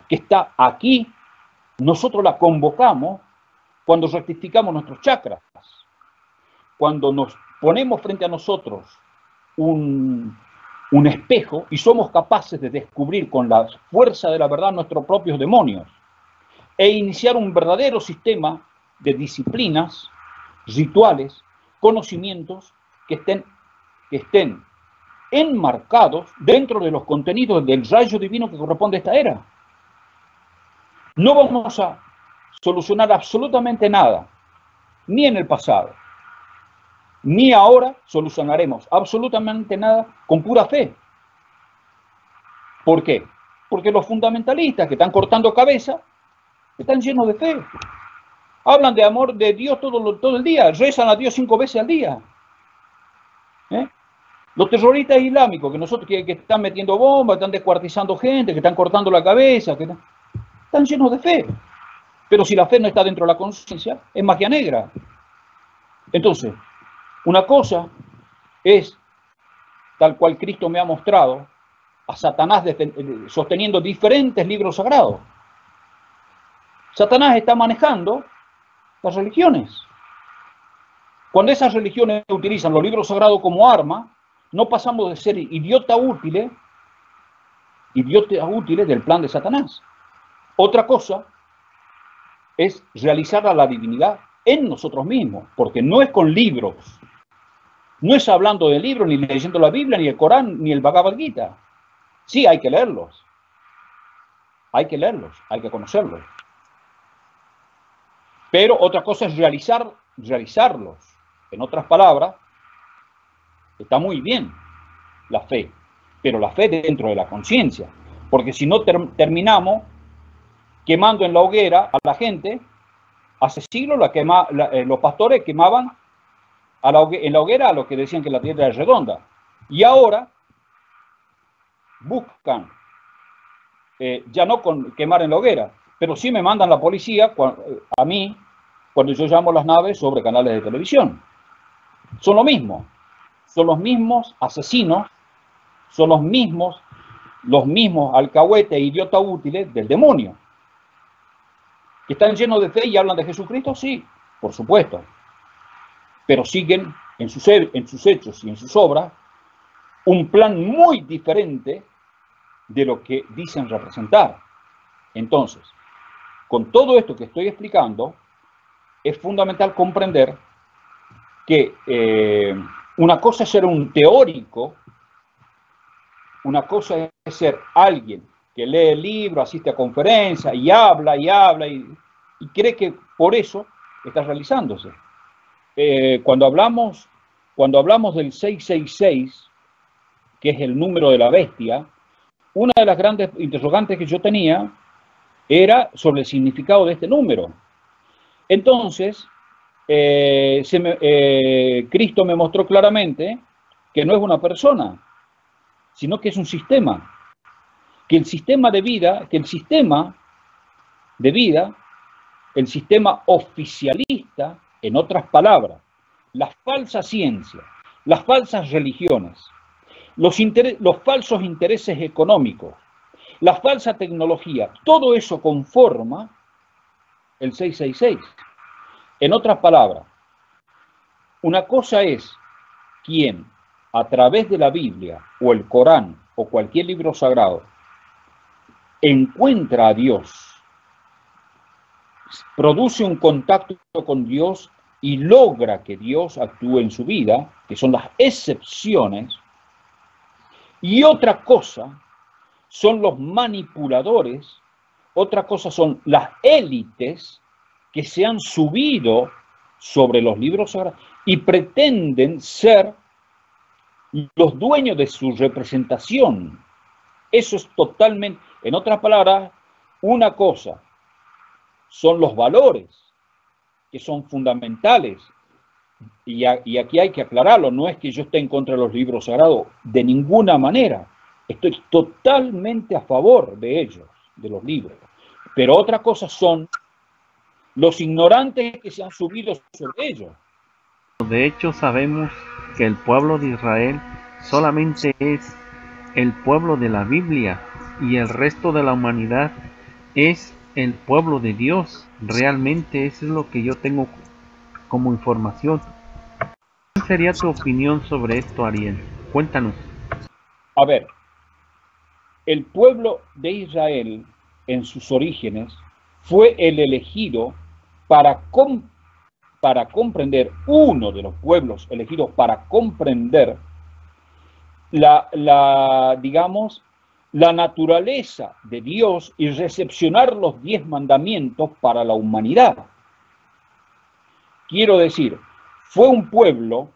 que está aquí, nosotros la convocamos cuando rectificamos nuestros chakras, cuando nos ponemos frente a nosotros un espejo y somos capaces de descubrir con la fuerza de la verdad nuestros propios demonios e iniciar un verdadero sistema de disciplinas, rituales, conocimientos que estén enmarcados dentro de los contenidos del rayo divino que corresponde a esta era. No vamos a solucionar absolutamente nada, ni en el pasado, ni ahora solucionaremos absolutamente nada con pura fe. ¿Por qué? Porque los fundamentalistas que están cortando cabeza están llenos de fe. Hablan de amor de Dios todo el día, rezan a Dios 5 veces al día. Los terroristas islámicos que están metiendo bombas, están descuartizando gente, que están cortando la cabeza, están llenos de fe. Pero si la fe no está dentro de la conciencia, es magia negra. Entonces, una cosa es, tal cual Cristo me ha mostrado, a Satanás sosteniendo diferentes libros sagrados. Satanás está manejando las religiones. Cuando esas religiones utilizan los libros sagrados como arma, no pasamos de ser idiotas útiles del plan de Satanás. Otra cosa es realizar a la divinidad en nosotros mismos, porque no es con libros, no es hablando de libros, ni leyendo la Biblia, ni el Corán, ni el Bhagavad Gita. Sí, hay que leerlos, hay que conocerlos. Pero otra cosa es realizarlos. En otras palabras, está muy bien la fe, pero la fe dentro de la conciencia, porque si no terminamos quemando en la hoguera a la gente. Hace siglos los pastores quemaban en la hoguera a los que decían que la tierra es redonda, y ahora buscan ya no quemar en la hoguera, pero sí me mandan la policía a mí cuando yo llamo a las naves sobre canales de televisión. Son lo mismo. Son los mismos asesinos, son los mismos alcahuetes e idiotas útiles del demonio. ¿Que están llenos de fe y hablan de Jesucristo? Sí, por supuesto. Pero siguen en sus hechos y en sus obras un plan muy diferente de lo que dicen representar. Entonces, con todo esto que estoy explicando, es fundamental comprender que una cosa es ser un teórico, una cosa es ser alguien que lee el libro, asiste a conferencias y habla y cree que por eso está realizándose. Cuando hablamos del 666, que es el número de la bestia, una de las grandes interrogantes que yo tenía era sobre el significado de este número. Entonces, Cristo me mostró claramente que no es una persona, sino que es un sistema. Que el sistema de vida el sistema oficialista, en otras palabras, las falsas ciencias, las falsas religiones, los falsos intereses económicos, la falsa tecnología, todo eso conforma el 666. En otras palabras, una cosa es quien a través de la Biblia o el Corán o cualquier libro sagrado encuentra a Dios, produce un contacto con Dios y logra que Dios actúe en su vida, que son las excepciones, y otra cosa son los manipuladores, otra cosa son las élites que se han subido sobre los libros sagrados y pretenden ser los dueños de su representación. Eso es totalmente, en otras palabras, una cosa son los valores que son fundamentales, y aquí hay que aclararlo, no es que yo esté en contra de los libros sagrados, de ninguna manera, estoy totalmente a favor de ellos, de los libros, pero otra cosa son los ignorantes que se han subido sobre ellos. De hecho, sabemos que el pueblo de Israel solamente es el pueblo de la Biblia y el resto de la humanidad es el pueblo de Dios. Realmente eso es lo que yo tengo como información. ¿Cuál sería tu opinión sobre esto, Ariel? Cuéntanos. A ver, el pueblo de Israel en sus orígenes fue el elegido para comprender, uno de los pueblos elegidos para comprender digamos, la naturaleza de Dios y recepcionar los 10 mandamientos para la humanidad. Quiero decir, fue un pueblo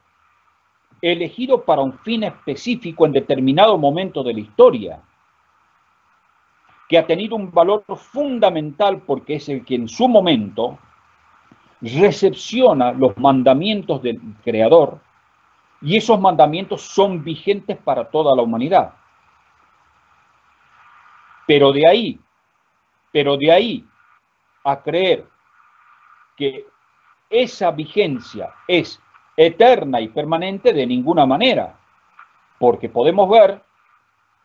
elegido para un fin específico en determinado momento de la historia, que ha tenido un valor fundamental porque es el que en su momento recepciona los mandamientos del Creador, y esos mandamientos son vigentes para toda la humanidad. Pero de ahí a creer que esa vigencia es eterna y permanente, de ninguna manera, porque podemos ver,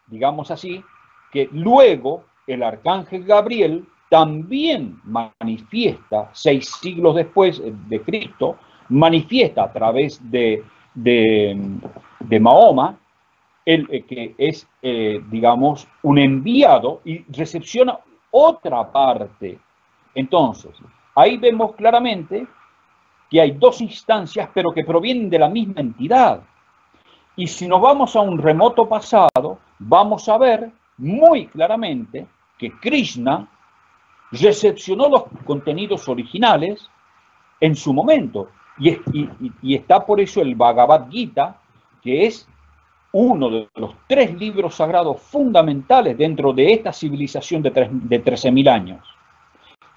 digamos así, que luego el arcángel Gabriel también manifiesta, 6 siglos después de Cristo, manifiesta a través de Mahoma, que es, digamos, un enviado y recepciona otra parte. Entonces, ahí vemos claramente que hay 2 instancias, pero que provienen de la misma entidad. Y si nos vamos a un remoto pasado, vamos a ver muy claramente que Krishna recepcionó los contenidos originales en su momento. Y está por eso el Bhagavad Gita, que es uno de los 3 libros sagrados fundamentales dentro de esta civilización de 13.000 años.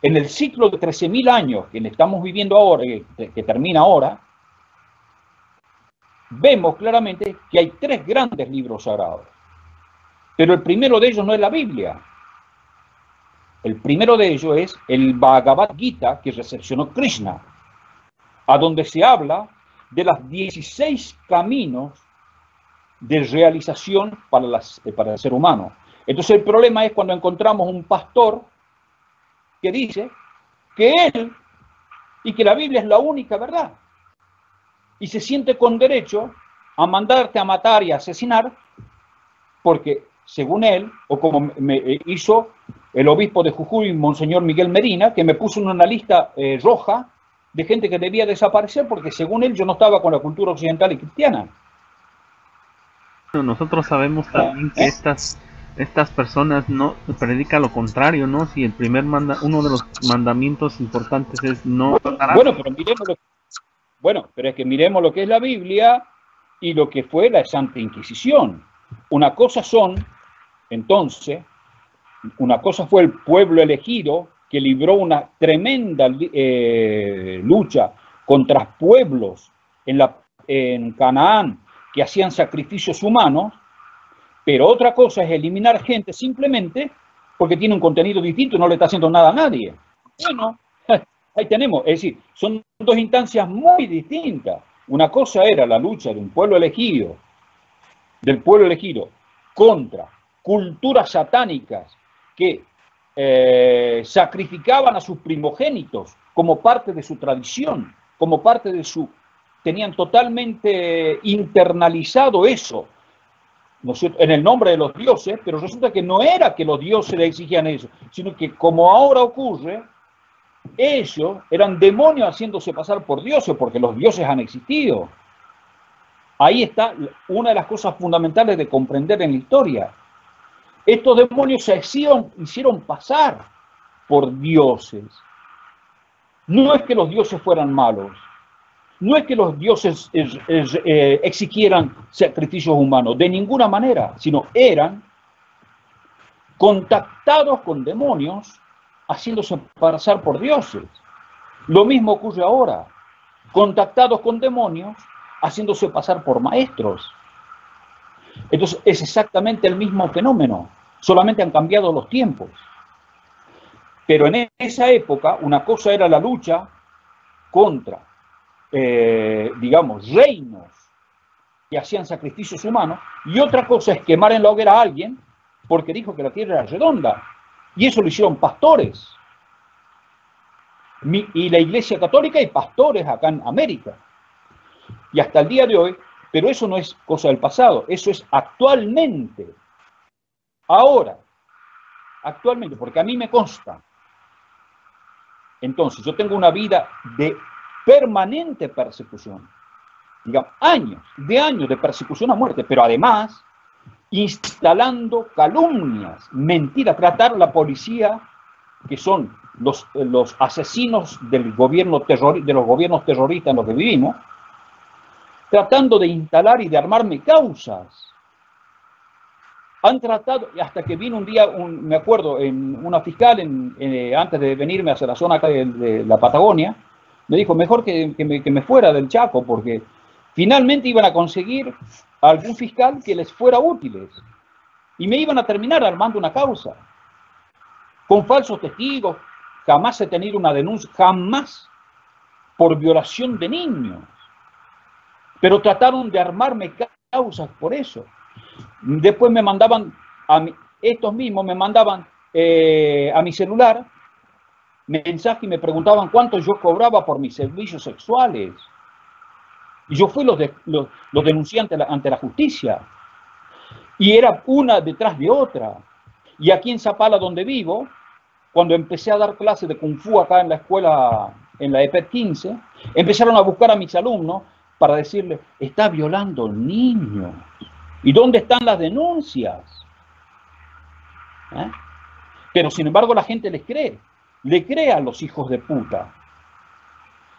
En el ciclo de 13.000 años que estamos viviendo ahora, que termina ahora, vemos claramente que hay 3 grandes libros sagrados. Pero el primero de ellos no es la Biblia. El primero de ellos es el Bhagavad Gita que recepcionó Krishna, a donde se habla de las 16 caminos de realización para el ser humano. Entonces el problema es cuando encontramos un pastor que dice que él y que la Biblia es la única verdad, y se siente con derecho a mandarte a matar y a asesinar, porque según él, o como me hizo el obispo de Jujuy, Monseñor Miguel Medina, que me puso en una lista roja de gente que debía desaparecer porque según él yo no estaba con la cultura occidental y cristiana. Nosotros sabemos también que estas personas no predican lo contrario, ¿no? Si el uno de los mandamientos importantes es no matarás. Pero es que miremos lo que es la Biblia y lo que fue la Santa Inquisición. Una cosa fue el pueblo elegido que libró una tremenda lucha contra pueblos en Canaán que hacían sacrificios humanos, pero otra cosa es eliminar gente simplemente porque tiene un contenido distinto y no le está haciendo nada a nadie. Bueno, ahí tenemos, es decir, son dos instancias muy distintas. Una cosa era la lucha de un pueblo elegido, del pueblo elegido, contra culturas satánicas que sacrificaban a sus primogénitos como parte de su tradición, como parte de su... Tenían totalmente internalizado eso, ¿no es cierto?, en el nombre de los dioses, pero resulta que no era que los dioses le exigían eso, sino que como ahora ocurre, ellos eran demonios haciéndose pasar por dioses, porque los dioses han existido. Ahí está una de las cosas fundamentales de comprender en la historia. Estos demonios se hicieron pasar por dioses. No es que los dioses fueran malos, no es que los dioses exigieran sacrificios humanos, de ninguna manera, sino eran contactados con demonios haciéndose pasar por dioses. Lo mismo ocurre ahora, contactados con demonios haciéndose pasar por maestros. Entonces es exactamente el mismo fenómeno, solamente han cambiado los tiempos. Pero en esa época una cosa era la lucha contra, digamos, reinos que hacían sacrificios humanos, y otra cosa es quemar en la hoguera a alguien porque dijo que la tierra era redonda. Y eso lo hicieron pastores. Y la Iglesia Católica y pastores acá en América. Y hasta el día de hoy, pero eso no es cosa del pasado, eso es actualmente. Ahora, actualmente, porque a mí me consta. Entonces, yo tengo una vida de permanente persecución. Digamos, años de persecución a muerte, pero además instalando calumnias, mentiras, tratar a la policía, que son los asesinos del gobierno de los gobiernos terroristas en los que vivimos, tratando de instalar y de armarme causas. Han tratado, hasta que vino un día, me acuerdo, una fiscal, antes de venirme hacia la zona acá de la Patagonia, me dijo, mejor que me fuera del Chaco, porque finalmente iban a conseguir a algún fiscal que les fuera útiles. Y me iban a terminar armando una causa. Con falsos testigos, jamás he tenido una denuncia, jamás, por violación de niños. Pero trataron de armarme causas por eso. Después me mandaban, estos mismos me mandaban a mi celular mensajes y me preguntaban cuánto yo cobraba por mis servicios sexuales. Y yo fui los denuncié ante la justicia. Y era una detrás de otra. Y aquí en Zapala, donde vivo, cuando empecé a dar clases de Kung Fu acá en la escuela, en la EPET 15, empezaron a buscar a mis alumnos para decirles, está violando niños. ¿Y dónde están las denuncias? Pero sin embargo la gente les cree. Le cree a los hijos de puta.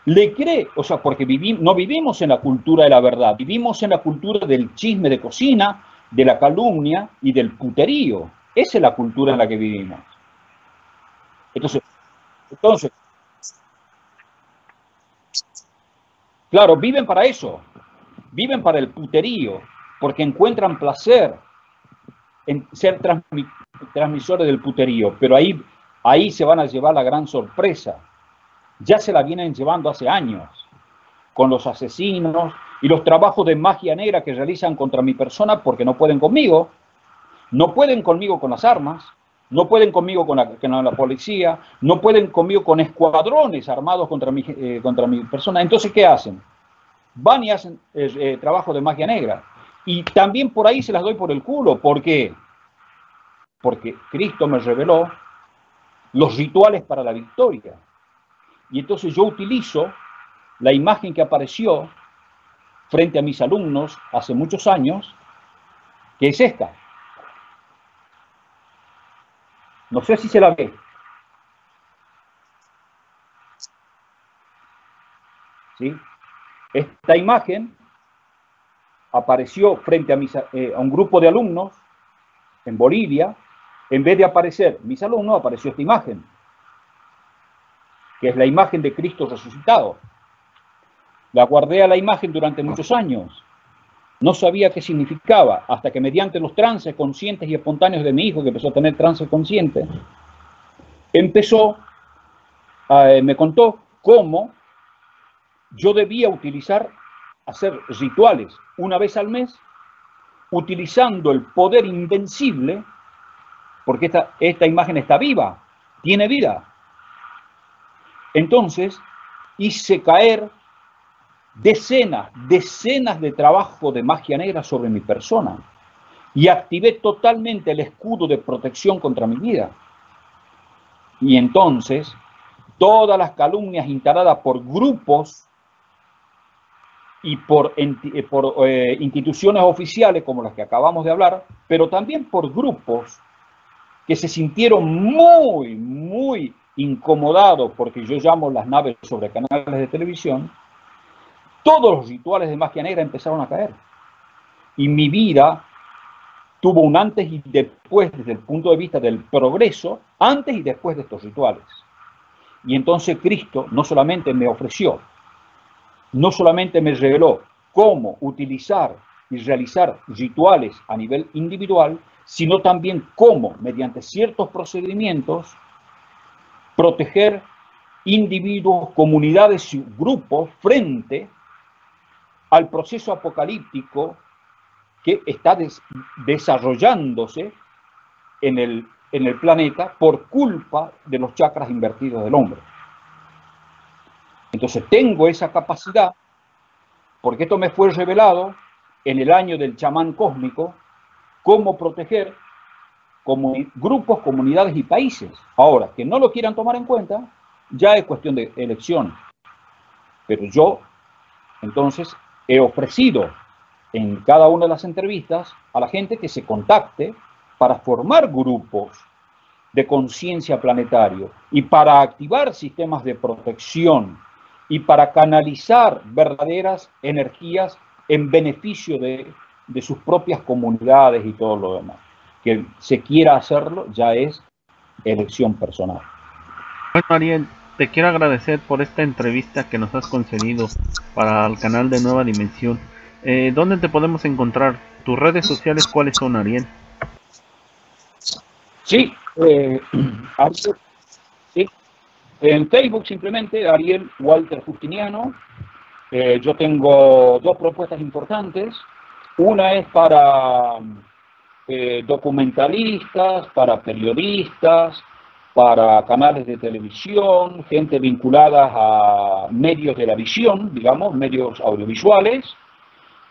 Le cree, o sea, porque no vivimos en la cultura de la verdad, vivimos en la cultura del chisme de cocina, de la calumnia y del puterío. Esa es la cultura en la que vivimos. Entonces, claro, viven para eso, viven para el puterío, porque encuentran placer en ser transmisores del puterío, pero ahí se van a llevar la gran sorpresa. Ya se la vienen llevando hace años, con los asesinos y los trabajos de magia negra que realizan contra mi persona porque no pueden conmigo, no pueden conmigo con las armas, no pueden conmigo con la policía, no pueden conmigo con escuadrones armados contra mi persona. Entonces, ¿qué hacen? Van y hacen trabajo de magia negra. Y también por ahí se las doy por el culo. ¿Por qué? Porque Cristo me reveló los rituales para la victoria. Y entonces yo utilizo la imagen que apareció frente a mis alumnos hace muchos años, que es esta. No sé si se la ve. ¿Sí? Esta imagen apareció frente a un grupo de alumnos en Bolivia. En vez de aparecer mis alumnos, apareció esta imagen, que es la imagen de Cristo resucitado. La guardé a la imagen durante muchos años. No sabía qué significaba, hasta que mediante los trances conscientes y espontáneos de mi hijo, que empezó a tener trances conscientes, me contó cómo yo debía hacer rituales una vez al mes, utilizando el poder invencible, porque esta imagen está viva, tiene vida. Entonces, hice caer decenas de trabajo de magia negra sobre mi persona y activé totalmente el escudo de protección contra mi vida. Y entonces, todas las calumnias instaladas por grupos y por instituciones oficiales como las que acabamos de hablar, pero también por grupos que se sintieron muy incomodados, porque yo llamo las naves sobre canales de televisión, todos los rituales de magia negra empezaron a caer. Y mi vida tuvo un antes y después desde el punto de vista del progreso, antes y después de estos rituales. Y entonces Cristo no solamente me ofreció, no solamente me reveló cómo utilizar y realizar rituales a nivel individual, sino también cómo, mediante ciertos procedimientos, proteger individuos, comunidades y grupos frente al proceso apocalíptico que está desarrollándose en el planeta por culpa de los chakras invertidos del hombre. Entonces tengo esa capacidad, porque esto me fue revelado en el año del chamán cósmico, cómo proteger grupos, comunidades y países. Ahora, que no lo quieran tomar en cuenta, ya es cuestión de elección. Pero yo, entonces, he ofrecido en cada una de las entrevistas a la gente que se contacte para formar grupos de conciencia planetario y para activar sistemas de protección y para canalizar verdaderas energías en beneficio de sus propias comunidades y todo lo demás. Que se quiera hacerlo ya es elección personal. Bueno, Ariel, te quiero agradecer por esta entrevista que nos has concedido para el canal de Nueva Dimensión. ¿Dónde te podemos encontrar? ¿Tus redes sociales cuáles son, Ariel? Sí, sí, en Facebook simplemente Ariel Walter Justiniano. Yo tengo dos propuestas importantes. Una es para documentalistas, para periodistas, para canales de televisión, gente vinculada a medios de la visión, digamos, medios audiovisuales,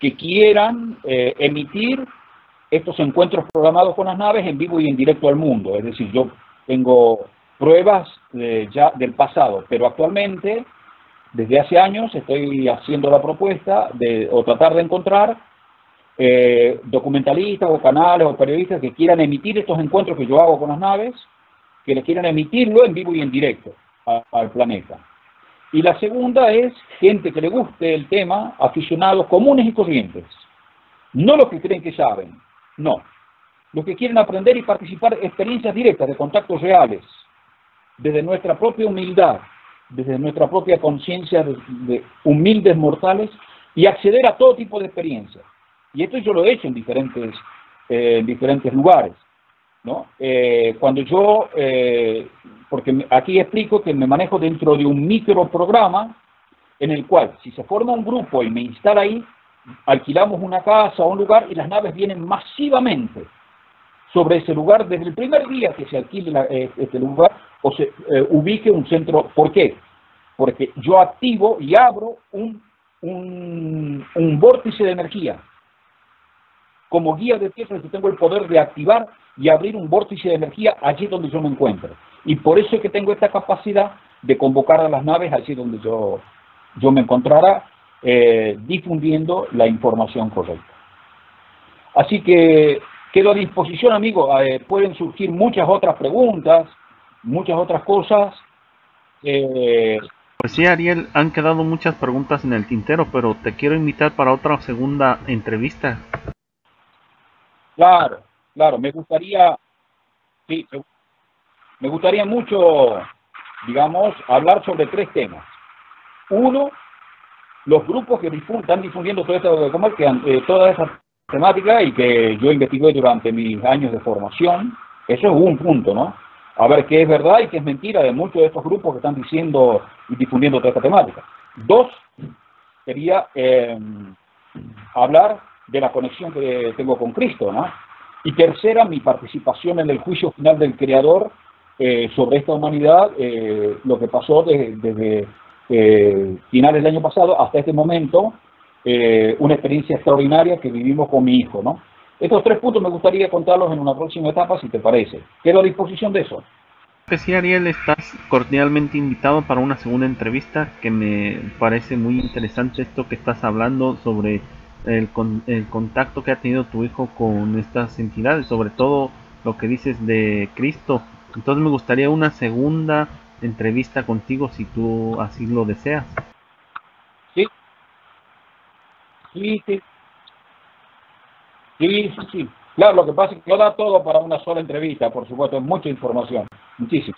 que quieran emitir estos encuentros programados con las naves en vivo y en directo al mundo. Es decir, yo tengo pruebas ya del pasado, pero actualmente, desde hace años, estoy haciendo la propuesta o tratar de encontrar documentalistas o canales o periodistas que quieran emitir estos encuentros que yo hago con las naves, que les quieran emitirlo en vivo y en directo al planeta. Y la segunda es gente que le guste el tema, aficionados comunes y corrientes. No los que creen que saben, no. Los que quieren aprender y participar en experiencias directas de contactos reales, desde nuestra propia humildad, desde nuestra propia conciencia de humildes mortales y acceder a todo tipo de experiencias. Y esto yo lo he hecho en diferentes lugares, ¿no? Cuando yo, porque aquí explico que me manejo dentro de un microprograma en el cual, si se forma un grupo y me instala ahí, alquilamos una casa o un lugar y las naves vienen masivamente sobre ese lugar desde el primer día que se alquile este lugar o se ubique un centro. ¿Por qué? Porque yo activo y abro un vórtice de energía. Como guía de tierra, yo tengo el poder de activar y abrir un vórtice de energía allí donde yo me encuentro. Y por eso es que tengo esta capacidad de convocar a las naves allí donde yo me encontrara, difundiendo la información correcta. Así que quedo a disposición, amigo. Pueden surgir muchas otras preguntas, muchas otras cosas. Pues sí, Ariel, han quedado muchas preguntas en el tintero, pero te quiero invitar para otra segunda entrevista. Claro, claro, me gustaría mucho, digamos, hablar sobre tres temas. Uno, los grupos que están difundiendo toda esa temática y que yo investigué durante mis años de formación. Eso es un punto, ¿no? a ver qué es verdad y qué es mentira de muchos de estos grupos que están diciendo y difundiendo toda esta temática. Dos, quería hablar de la conexión que tengo con Cristo, ¿no? Y tercera, mi participación en el juicio final del Creador sobre esta humanidad, lo que pasó desde finales del año pasado hasta este momento, una experiencia extraordinaria que vivimos con mi hijo, ¿no? Estos 3 puntos me gustaría contarlos en una próxima etapa, si te parece. Quedo a disposición de eso. Que sí, Ariel, estás cordialmente invitado para una segunda entrevista, que me parece muy interesante esto que estás hablando sobre el contacto que ha tenido tu hijo con estas entidades, sobre todo lo que dices de Cristo. Entonces me gustaría una segunda entrevista contigo si tú así lo deseas. Sí, sí, sí. Sí, sí, sí. Claro, lo que pasa es que no da todo para una sola entrevista, por supuesto, es mucha información, muchísimo.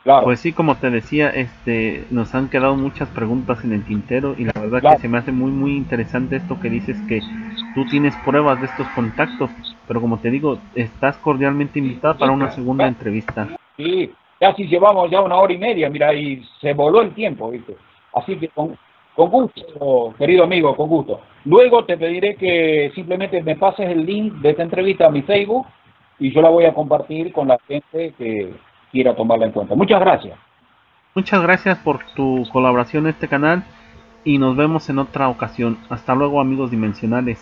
Claro, Pues sí, como te decía, nos han quedado muchas preguntas en el tintero y la verdad que claro. se me hace muy muy interesante esto que dices, que tú tienes pruebas de estos contactos, pero como te digo, estás cordialmente invitado para una segunda entrevista. Sí, casi llevamos ya 1 hora y media, mira, y se voló el tiempo, ¿viste? Así que con gusto, querido amigo, con gusto. Luego te pediré que simplemente me pases el link de esta entrevista a mi Facebook y yo la voy a compartir con la gente que quiera tomarla en cuenta. Muchas gracias. Muchas gracias por tu colaboración en este canal y nos vemos en otra ocasión. Hasta luego, amigos dimensionales.